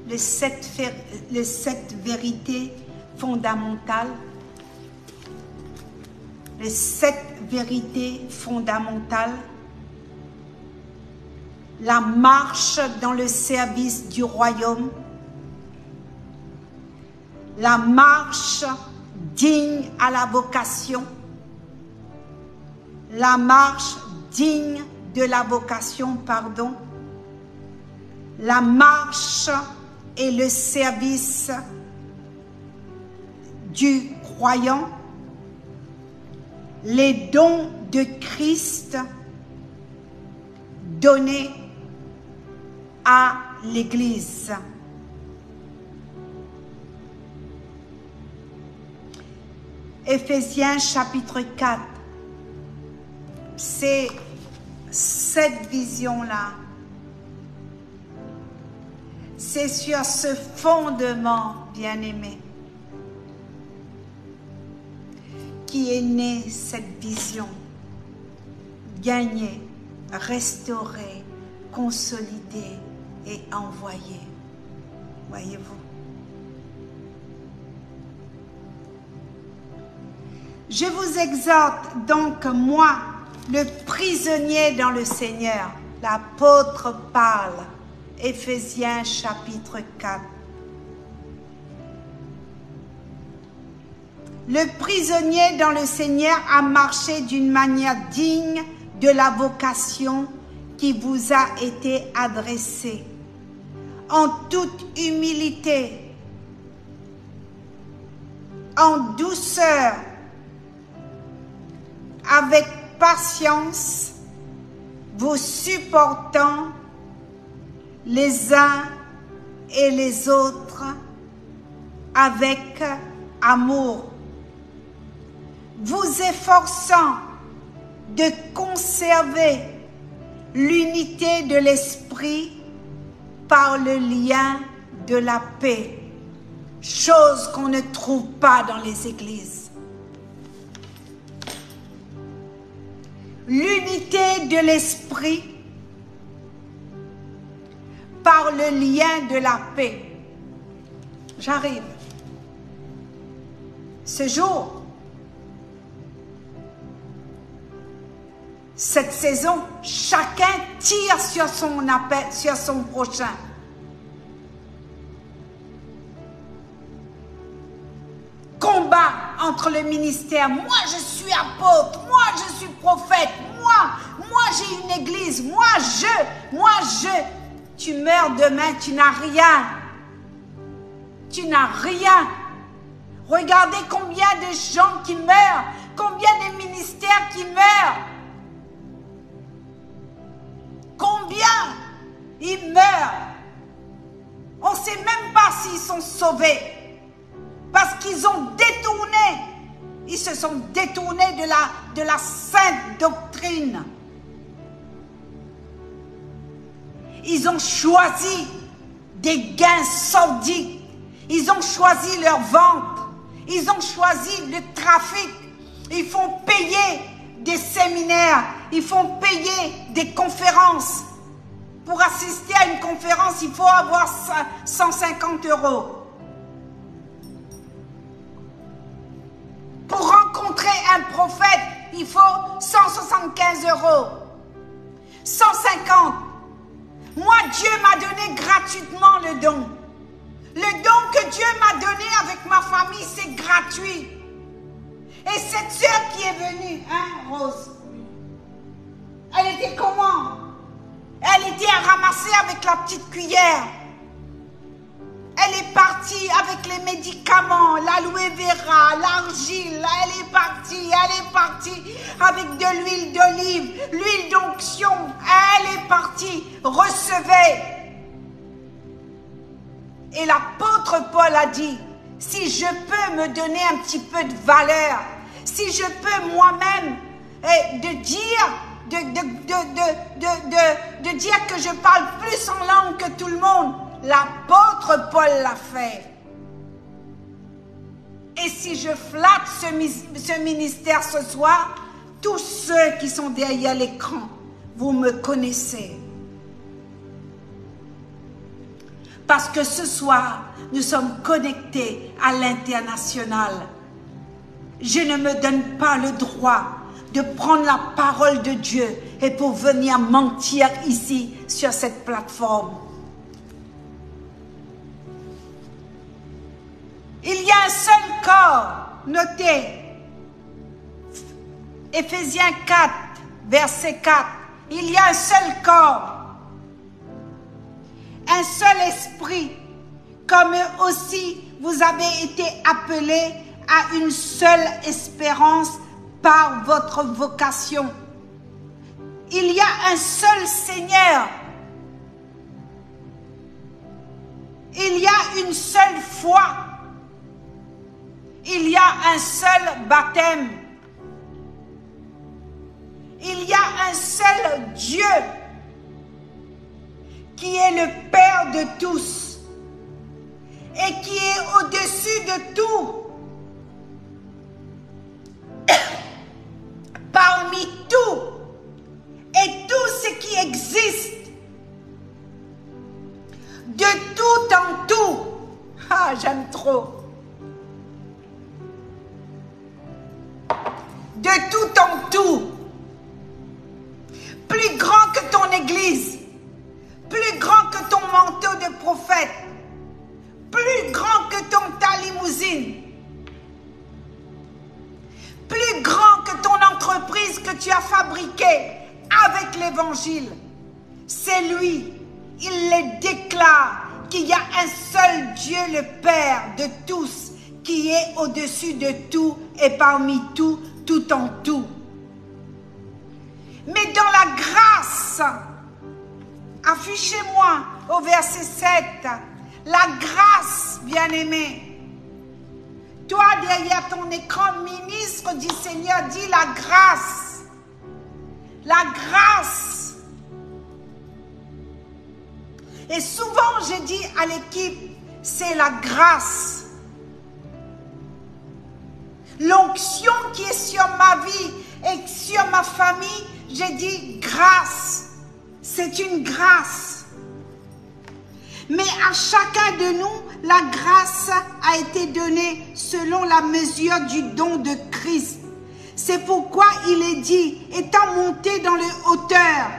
Speaker 1: Les sept vérités fondamentales. Les 7 vérités fondamentales. La marche dans le service du royaume. La marche digne à la vocation. La marche digne de la vocation, pardon. La marche et le service du croyant. Les dons de Christ donnés à l'Église. Éphésiens chapitre 4, c'est cette vision-là. C'est sur ce fondement, bien-aimé, qui est née cette vision. Gagner, restaurer, consolider et envoyer. Voyez-vous? Je vous exhorte donc, moi, le prisonnier dans le Seigneur, l'apôtre parle, Éphésiens chapitre 4. Le prisonnier dans le Seigneur a marché d'une manière digne de la vocation qui vous a été adressée, en toute humilité, en douceur, avec patience, vous supportant les uns et les autres avec amour, vous efforçant de conserver l'unité de l'esprit par le lien de la paix, chose qu'on ne trouve pas dans les églises. L'unité de l'esprit par le lien de la paix. J'arrive. Ce jour, cette saison, chacun tire sur son appel, sur son prochain. Combat entre le ministère. Moi, je suis apôtre. Moi, je suis prophète. Moi, j'ai une église. Moi, je. Tu meurs demain, tu n'as rien. Tu n'as rien. Regardez combien de gens qui meurent. Combien de ministères qui meurent. Combien ils meurent. On ne sait même pas s'ils sont sauvés. Parce qu'ils ont détourné. Ils se sont détournés de la sainte doctrine. Ils ont choisi des gains sordides. Ils ont choisi leur vente. Ils ont choisi le trafic. Ils font payer des séminaires. Ils font payer des conférences. Pour assister à une conférence, il faut avoir 150 €. Pour rencontrer un prophète, il faut 175 €. 150. Moi, Dieu m'a donné gratuitement le don. Le don que Dieu m'a donné avec ma famille, c'est gratuit. Et cette sœur qui est venue, hein, Rose, elle était comment? Elle était à ramasser avec la petite cuillère. Elle est partie avec les médicaments, l'aloe vera, l'argile. Elle est partie avec de l'huile d'olive, l'huile d'onction. Elle est partie, recevez. Et l'apôtre Paul a dit, si je peux me donner un petit peu de valeur, si je peux moi-même de dire que je parle plus en langue que tout le monde, l'apôtre Paul l'a fait. Et si je flatte ce ministère ce soir, tous ceux qui sont derrière l'écran, vous me connaissez. Parce que ce soir, nous sommes connectés à l'international. Je ne me donne pas le droit de prendre la parole de Dieu et pour venir mentir ici sur cette plateforme. Il y a un seul corps, notez, Éphésiens 4, verset 4, il y a un seul corps, un seul esprit, comme aussi vous avez été appelés à une seule espérance par votre vocation. Il y a un seul Seigneur. Il y a une seule foi. Il y a un seul baptême. Il y a un seul Dieu qui est le Père de tous et qui est au-dessus de tout. Parmi tout et tout ce qui existe, de tout en tout. Ah, j'aime trop. De tout en tout. Plus grand que ton église, plus grand que ton manteau de prophète, plus grand que ta limousine, plus grand que ton entreprise que tu as fabriquée avec l'évangile. C'est lui, il le déclare qu'il y a un seul Dieu, le Père de tous, qui est au-dessus de tout et parmi tout, tout en tout. Mais dans la grâce, affichez-moi au verset 7, la grâce, bien-aimé. Toi, derrière ton écran, ministre du Seigneur, dis la grâce. La grâce. Et souvent, je dis à l'équipe, c'est la grâce. L'onction qui est sur ma vie et sur ma famille, j'ai dit grâce. C'est une grâce. Mais à chacun de nous, la grâce a été donnée selon la mesure du don de Christ. C'est pourquoi il est dit, étant monté dans les hauteurs,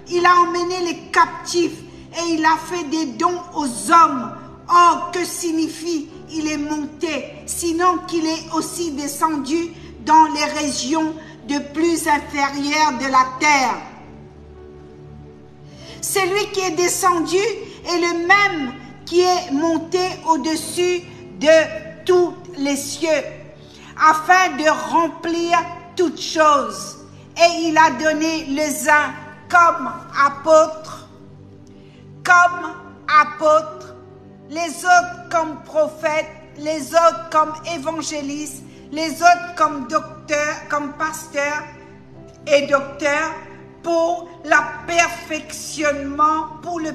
Speaker 1: il a emmené les captifs et il a fait des dons aux hommes. Or, que signifie il est monté, sinon qu'il est aussi descendu dans les régions de plus inférieures de la terre. Celui qui est descendu est le même qui est monté au-dessus de tous les cieux, afin de remplir toutes choses. Et il a donné les uns comme apôtres, les autres comme prophètes, les autres comme évangélistes, les autres comme docteurs, comme pasteurs et docteurs, pour le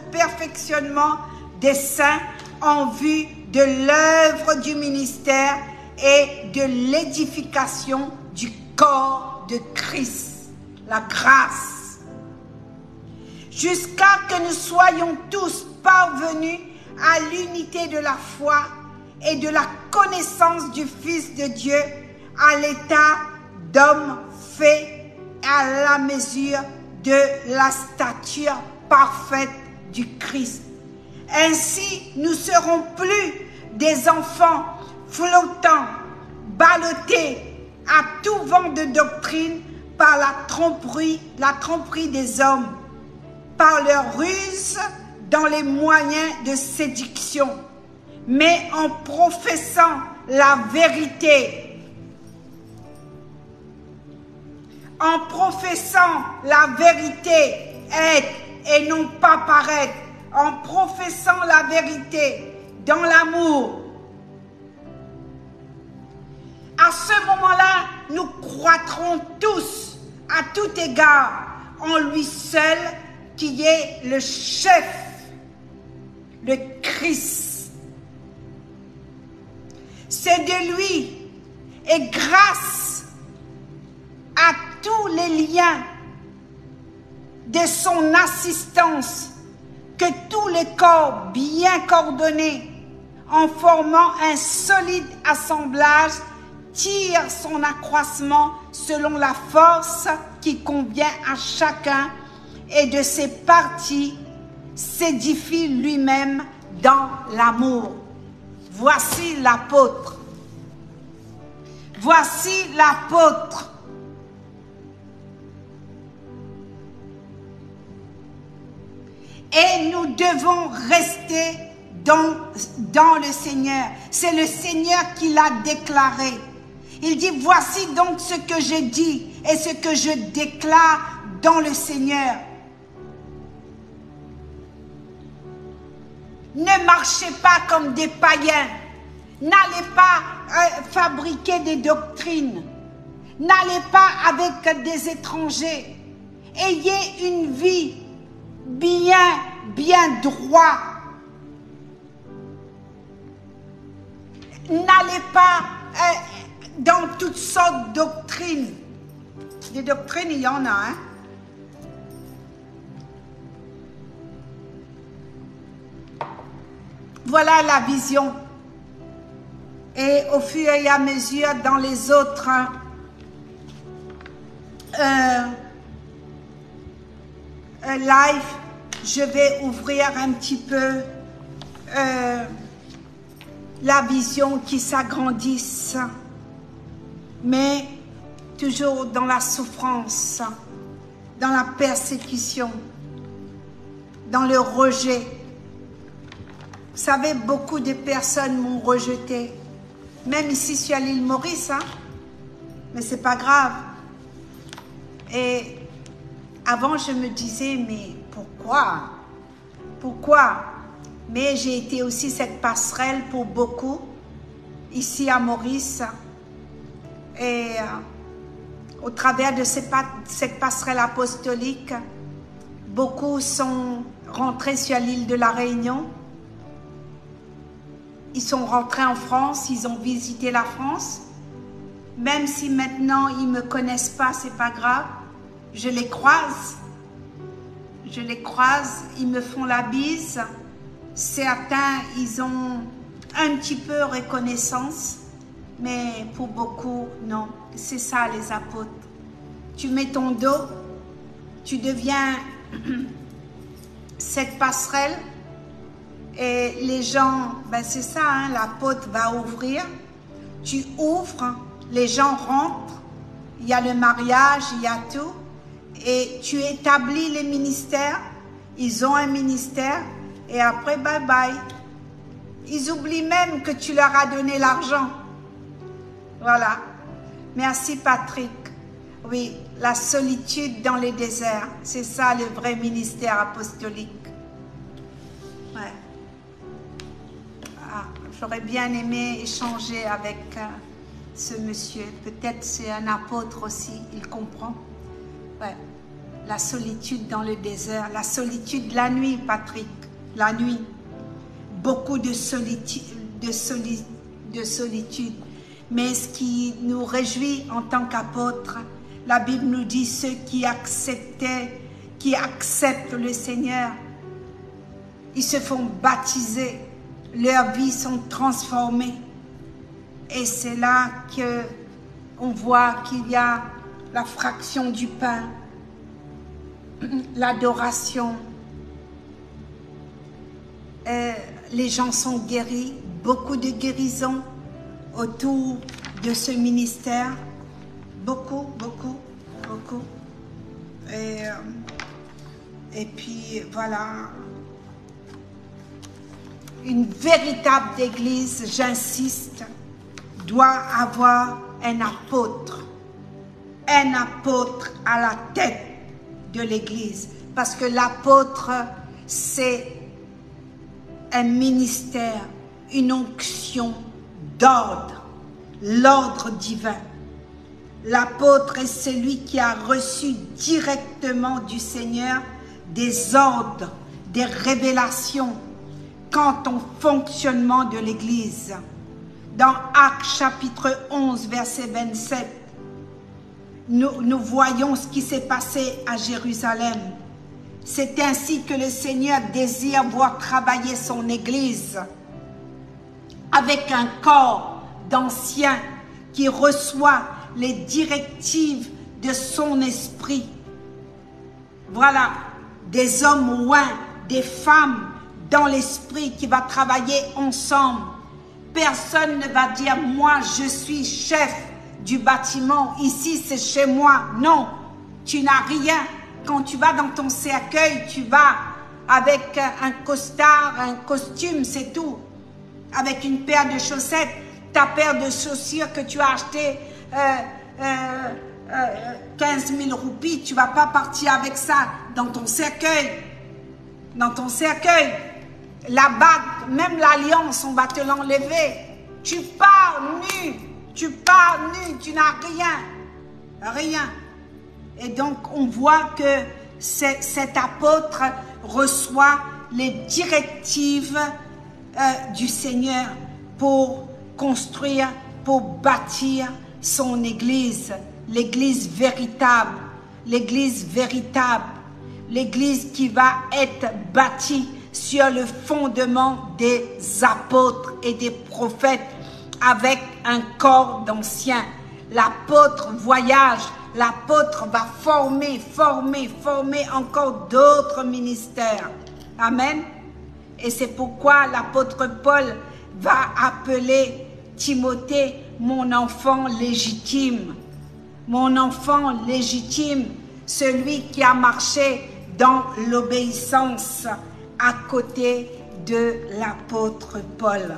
Speaker 1: perfectionnement des saints en vue de l'œuvre du ministère et de l'édification du corps de Christ, la grâce, jusqu'à que nous soyons tous parvenus à l'unité de la foi et de la connaissance du Fils de Dieu, à l'état d'homme fait à la mesure de la stature parfaite du Christ. Ainsi, nous ne serons plus des enfants flottants, ballottés à tout vent de doctrine par la tromperie des hommes, par leur ruse dans les moyens de séduction, mais en professant la vérité. En professant la vérité, être et non pas paraître, en professant la vérité dans l'amour. À ce moment-là, nous croîtrons tous à tout égard en lui seul qui est le chef, le Christ. C'est de lui et grâce à tous les liens de son assistance que tous les corps bien coordonnés en formant un solide assemblage tirent son accroissement selon la force qui convient à chacun et de ses parties s'édifie lui-même dans l'amour. Voici l'apôtre. Voici l'apôtre. Et nous devons rester dans le Seigneur. C'est le Seigneur qui l'a déclaré. Il dit, voici donc ce que je dis et ce que je déclare dans le Seigneur. Ne marchez pas comme des païens. N'allez pas fabriquer des doctrines. N'allez pas avec des étrangers. Ayez une vie bien droit. N'allez pas dans toutes sortes de doctrines. Des doctrines, il y en a, hein. Voilà la vision. Et au fur et à mesure, dans les autres live, je vais ouvrir un petit peu la vision qui s'agrandisse, mais toujours dans la souffrance, dans la persécution, dans le rejet. Vous savez, beaucoup de personnes m'ont rejeté, même ici sur l'île Maurice, hein? Mais c'est pas grave. Et avant, je me disais, mais pourquoi? Pourquoi? Mais j'ai été aussi cette passerelle pour beaucoup, ici à Maurice. Et au travers de cette passerelle apostolique, beaucoup sont rentrés sur l'île de la Réunion. Ils sont rentrés en France, ils ont visité la France. Même si maintenant ils ne me connaissent pas, c'est pas grave. Je les croise, ils me font la bise Certains, ils ont un petit peu reconnaissance, mais pour beaucoup, non. C'est ça les apôtres. Tu mets ton dos, tu deviens cette passerelle et les gens, ben c'est ça, hein, la porte va ouvrir, tu ouvres, les gens rentrent, il y a le mariage, il y a tout, et tu établis les ministères, ils ont un ministère, et après bye bye. Ils oublient même que tu leur as donné l'argent. Voilà. Merci Patrick. Oui, la solitude dans les déserts, c'est ça le vrai ministère apostolique. Ouais. Ah, j'aurais bien aimé échanger avec ce monsieur. Peut-être c'est un apôtre aussi, il comprend. Ouais. La solitude dans le désert, la solitude la nuit, Patrick, la nuit. Beaucoup de solitude, Mais ce qui nous réjouit en tant qu'apôtres, la Bible nous dit ceux qui acceptent le Seigneur, ils se font baptiser, leurs vies sont transformées. Et c'est là qu'on voit qu'il y a la fraction du pain, l'adoration. Les gens sont guéris, beaucoup de guérisons autour de ce ministère. Beaucoup. Et puis voilà, une véritable église, j'insiste, doit avoir un apôtre à la tête de l'église, parce que l'apôtre, c'est un ministère, une onction d'ordre, l'ordre divin. L'apôtre est celui qui a reçu directement du Seigneur des ordres, des révélations quant au fonctionnement de l'Église. Dans Actes chapitre 11, verset 27, nous voyons ce qui s'est passé à Jérusalem. C'est ainsi que le Seigneur désire voir travailler son Église avec un corps d'anciens qui reçoit les directives de son esprit. Voilà, des hommes oints, des femmes dans l'esprit qui va travailler ensemble. Personne ne va dire, moi je suis chef du bâtiment, ici c'est chez moi. Non, tu n'as rien. Quand tu vas dans ton cercueil, tu vas avec un costard, un costume, c'est tout. Avec une paire de chaussettes, ta paire de chaussures que tu as acheté 15 000 roupies, tu ne vas pas partir avec ça dans ton cercueil. Dans ton cercueil, la bague, même l'alliance, on va te l'enlever. Tu pars nu, tu n'as rien. Et donc, on voit que cet apôtre reçoit les directives du Seigneur pour construire, pour bâtir son Église, l'Église véritable, l'Église qui va être bâtie sur le fondement des apôtres et des prophètes avec un corps d'anciens. L'apôtre voyage, l'apôtre va former encore d'autres ministères. Amen. Et c'est pourquoi l'apôtre Paul va appeler Timothée mon enfant légitime. Mon enfant légitime, celui qui a marché dans l'obéissance à côté de l'apôtre Paul.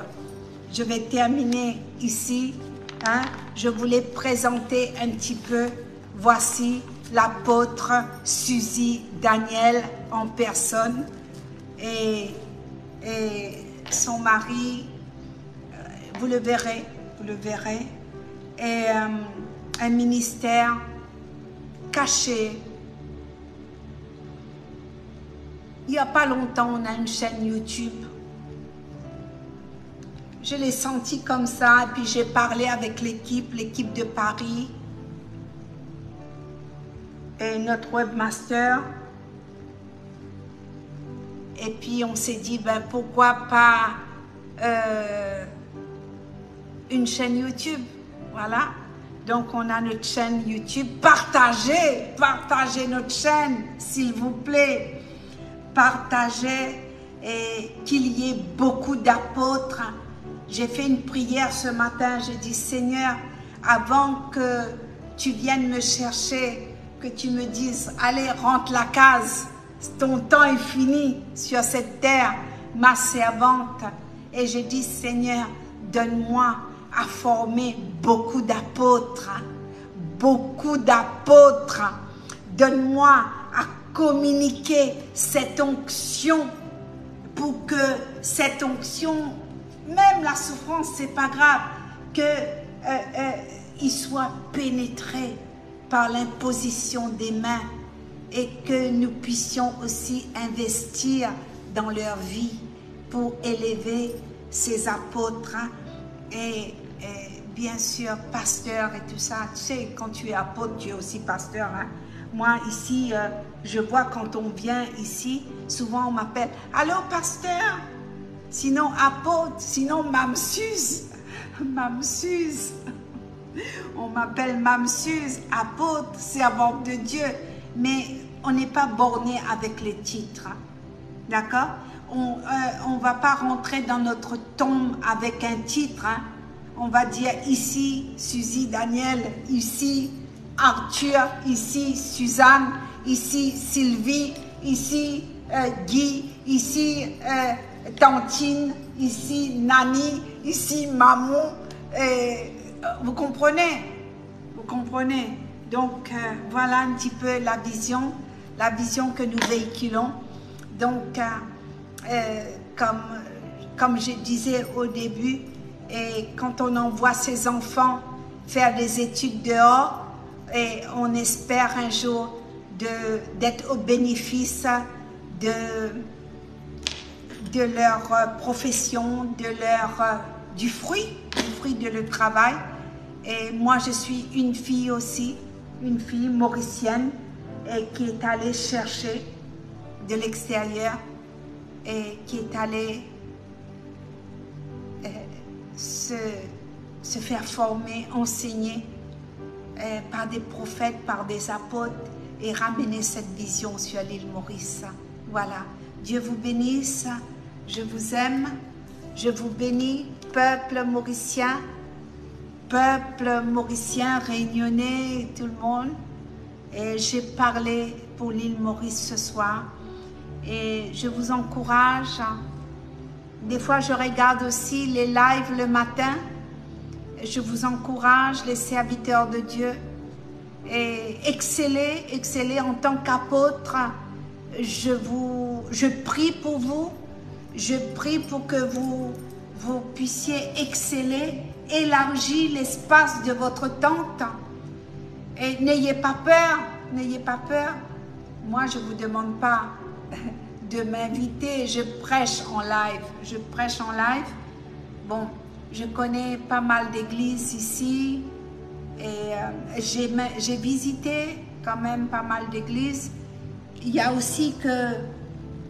Speaker 1: Je vais terminer ici. Je voulais présenter un petit peu. Voici l'apôtre Suzy Daniel en personne et son mari, vous le verrez, et un ministère caché. Il n'y a pas longtemps, on a une chaîne YouTube. Je l'ai senti comme ça, et puis j'ai parlé avec l'équipe de Paris et notre webmaster. Et puis on s'est dit, ben pourquoi pas une chaîne YouTube, voilà. Donc on a notre chaîne YouTube, partagez notre chaîne, s'il vous plaît. Partagez et qu'il y ait beaucoup d'apôtres. J'ai fait une prière ce matin, j'ai dit Seigneur, avant que tu viennes me chercher, que tu me dises, allez rentre la case, ton temps est fini sur cette terre, ma servante. Et j'ai dit Seigneur, donne-moi à former beaucoup d'apôtres, donne-moi à communiquer cette onction pour que cette onction, même la souffrance, c'est pas grave, qu'il soit pénétré par l'imposition des mains et que nous puissions aussi investir dans leur vie pour élever ces apôtres et bien sûr pasteur et tout ça. Tu sais, quand tu es apôtre, tu es aussi pasteur. Hein? Moi ici, je vois quand on vient ici, souvent on m'appelle « Allô pasteur ?» Sinon apôtre, sinon Mame Suze. Mame Suze. On m'appelle Mame Suze, apôtre, servante de Dieu. Mais on n'est pas borné avec les titres. Hein? D'accord? On ne va pas rentrer dans notre tombe avec un titre. Hein? On va dire ici Suzy Daniel, ici Arthur, ici Suzanne, ici Sylvie, ici Guy, ici Tantine, ici Nani, ici Maman. Vous comprenez? Vous comprenez? Donc voilà un petit peu la vision que nous véhiculons. Donc comme je disais au début, et quand on envoie ses enfants faire des études dehors, et on espère un jour d'être au bénéfice de leur profession, du fruit de leur travail. Et moi, je suis une fille aussi, une fille mauricienne, et qui est allée chercher de l'extérieur et qui est allée se faire former, enseigner par des prophètes, par des apôtres et ramener cette vision sur l'île Maurice. Voilà. Dieu vous bénisse. Je vous aime. Je vous bénis, peuple mauricien, réunionnais, tout le monde. Et j'ai parlé pour l'île Maurice ce soir. Et je vous encourage. Des fois, je regarde aussi les lives le matin. Je vous encourage, les serviteurs de Dieu, et excellez en tant qu'apôtre. Je prie pour vous. Je prie pour que vous puissiez exceller, élargir l'espace de votre tente. Et n'ayez pas peur, n'ayez pas peur. Moi, je ne vous demande pas de m'inviter, je prêche en live. Je prêche en live. Bon, je connais pas mal d'églises ici et j'ai visité quand même pas mal d'églises. Il y a aussi que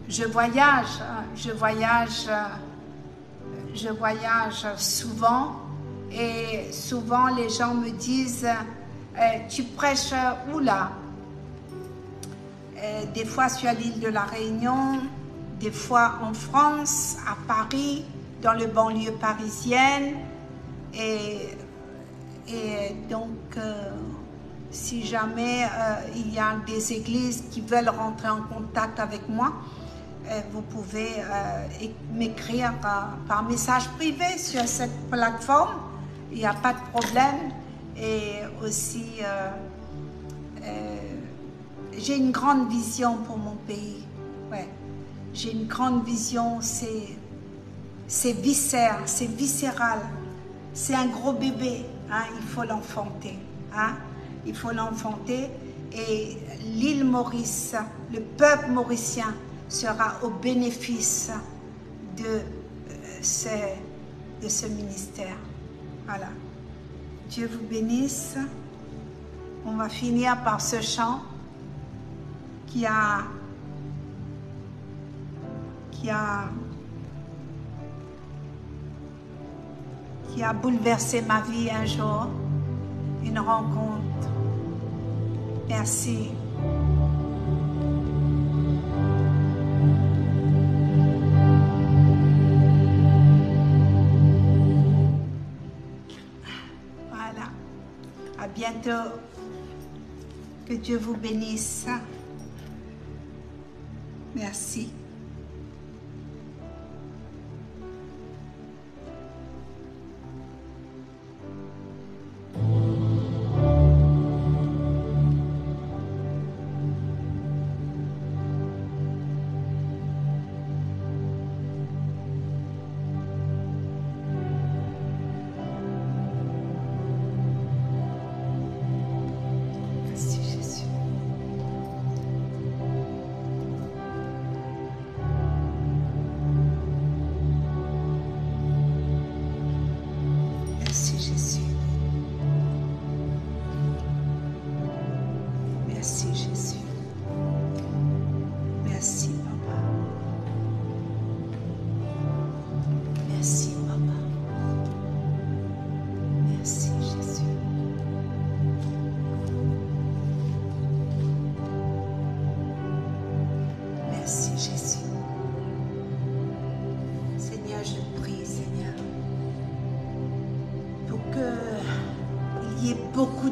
Speaker 1: je voyage souvent et souvent les gens me disent tu prêches où là? Des fois sur l'île de la Réunion, des fois en France, à Paris, dans le banlieue parisienne. Et donc, si jamais il y a des églises qui veulent rentrer en contact avec moi, vous pouvez m'écrire par message privé sur cette plateforme. Il n'y a pas de problème. Et aussi, j'ai une grande vision pour mon pays. Ouais. J'ai une grande vision, c'est viscéral, c'est viscéral. C'est un gros bébé, hein, il faut l'enfanter. Hein, il faut l'enfanter. Et l'île Maurice, le peuple mauricien sera au bénéfice de ce ministère. Voilà. Dieu vous bénisse. On va finir par ce chant qui a qui a bouleversé ma vie un jour, une rencontre. Merci. Voilà. À bientôt. Que Dieu vous bénisse. Merci.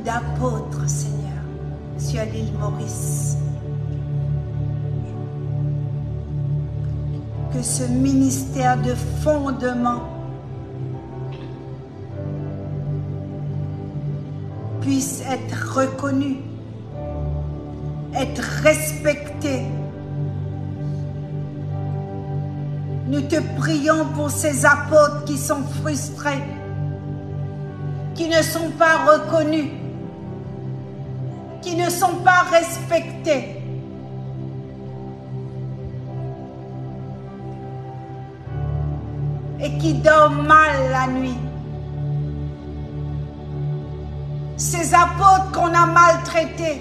Speaker 1: D'apôtres, Seigneur, sur l'île Maurice. Que ce ministère de fondement puisse être reconnu, être respecté. Nous te prions pour ces apôtres qui sont frustrés, qui ne sont pas reconnus, qui ne sont pas respectés. Et qui dorment mal la nuit. Ces apôtres qu'on a maltraités.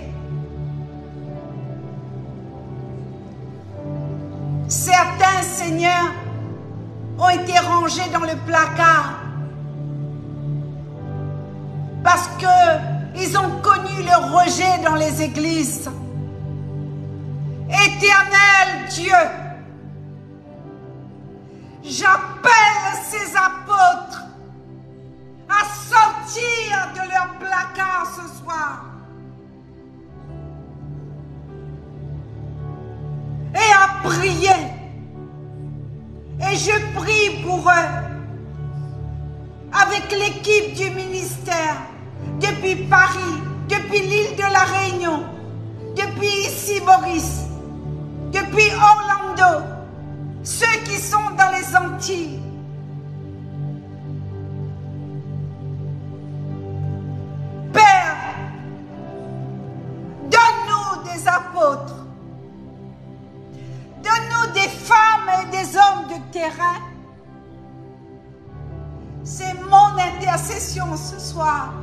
Speaker 1: Certains, Seigneur, ont été rangés dans le placard parce qu'ils ont connu le rejet dans les églises. Éternel Dieu, j'appelle ces apôtres à sortir de leur placard ce soir et à prier. Et je prie pour eux avec l'équipe du ministère depuis Paris, depuis l'île de la Réunion, depuis ici Maurice, depuis Orlando, ceux qui sont dans les Antilles. Père, donne-nous des apôtres, donne-nous des femmes et des hommes de terrain. C'est mon intercession ce soir.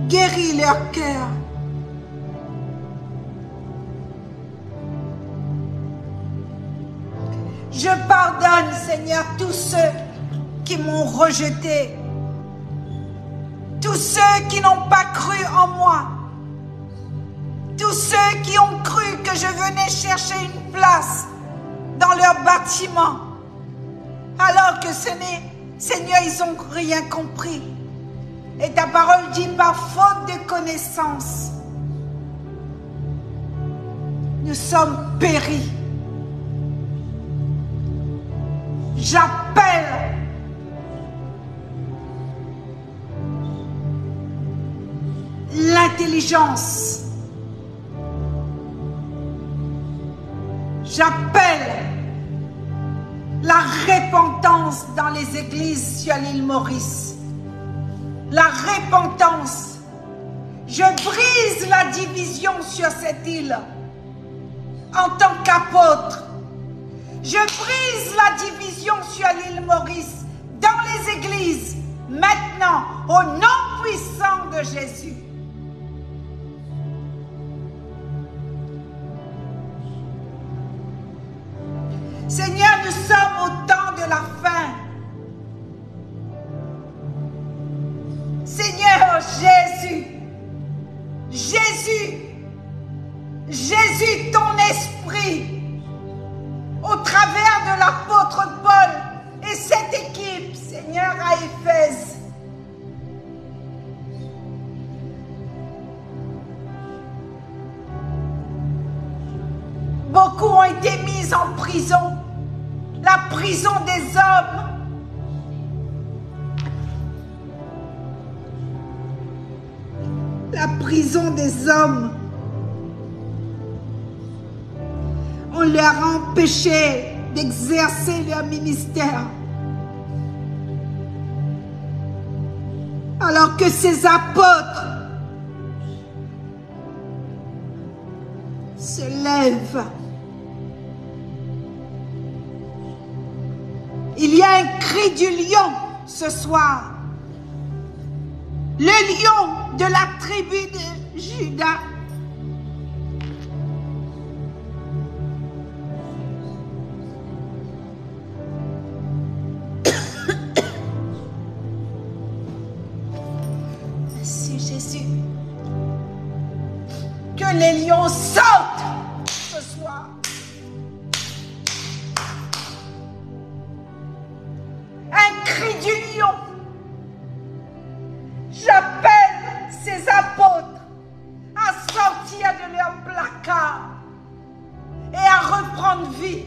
Speaker 1: Guéris leur cœur. Je pardonne, Seigneur, tous ceux qui m'ont rejeté, tous ceux qui n'ont pas cru en moi, tous ceux qui ont cru que je venais chercher une place dans leur bâtiment, alors que ce n'est, Seigneur, ils n'ont rien compris. Et ta parole dit par faute de connaissance, nous sommes péris. J'appelle l'intelligence. J'appelle la repentance dans les églises sur l'île Maurice. La repentance. Je brise la division sur cette île en tant qu'apôtre. Je brise la division sur l'île Maurice dans les églises maintenant au nom puissant de Jésus. Seigneur, nous sommes au temps de la fin. Seigneur Jésus, Jésus, ton esprit, au travers de l'apôtre Paul et cette équipe, Seigneur, à Éphèse. Beaucoup ont été mis en prison, la prison des hommes. La prison des hommes. On leur a empêché d'exercer leur ministère. Alors que ces apôtres se lèvent. Il y a un cri du lion ce soir. Le lion de la tribu de Juda. Merci Jésus. Que les lions sortent ce soir. Un cri du lion. J'appelle ces apôtres à sortir de leur placard et à reprendre vie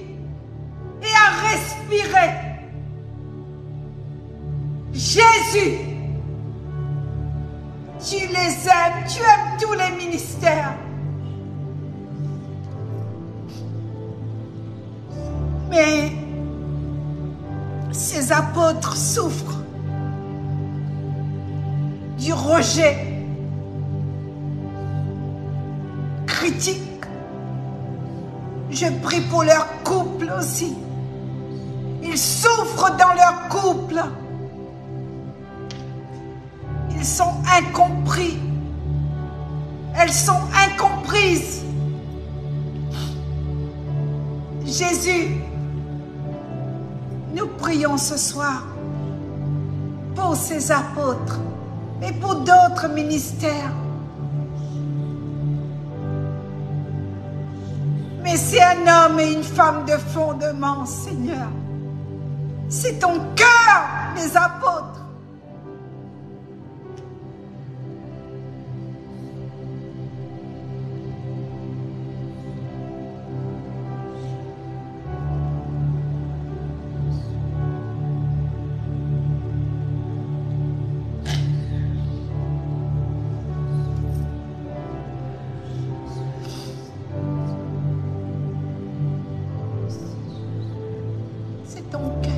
Speaker 1: et à respirer. Jésus, tu les aimes, tu aimes tous les ministères. Mais ces apôtres souffrent du rejet, critique. Je prie pour leur couple aussi. Ils souffrent dans leur couple. Ils sont incompris. Elles sont incomprises. Jésus, nous prions ce soir pour ces apôtres et pour d'autres ministères. Mais c'est un homme et une femme de fondement, Seigneur. C'est ton cœur, les apôtres. C'est ton cœur.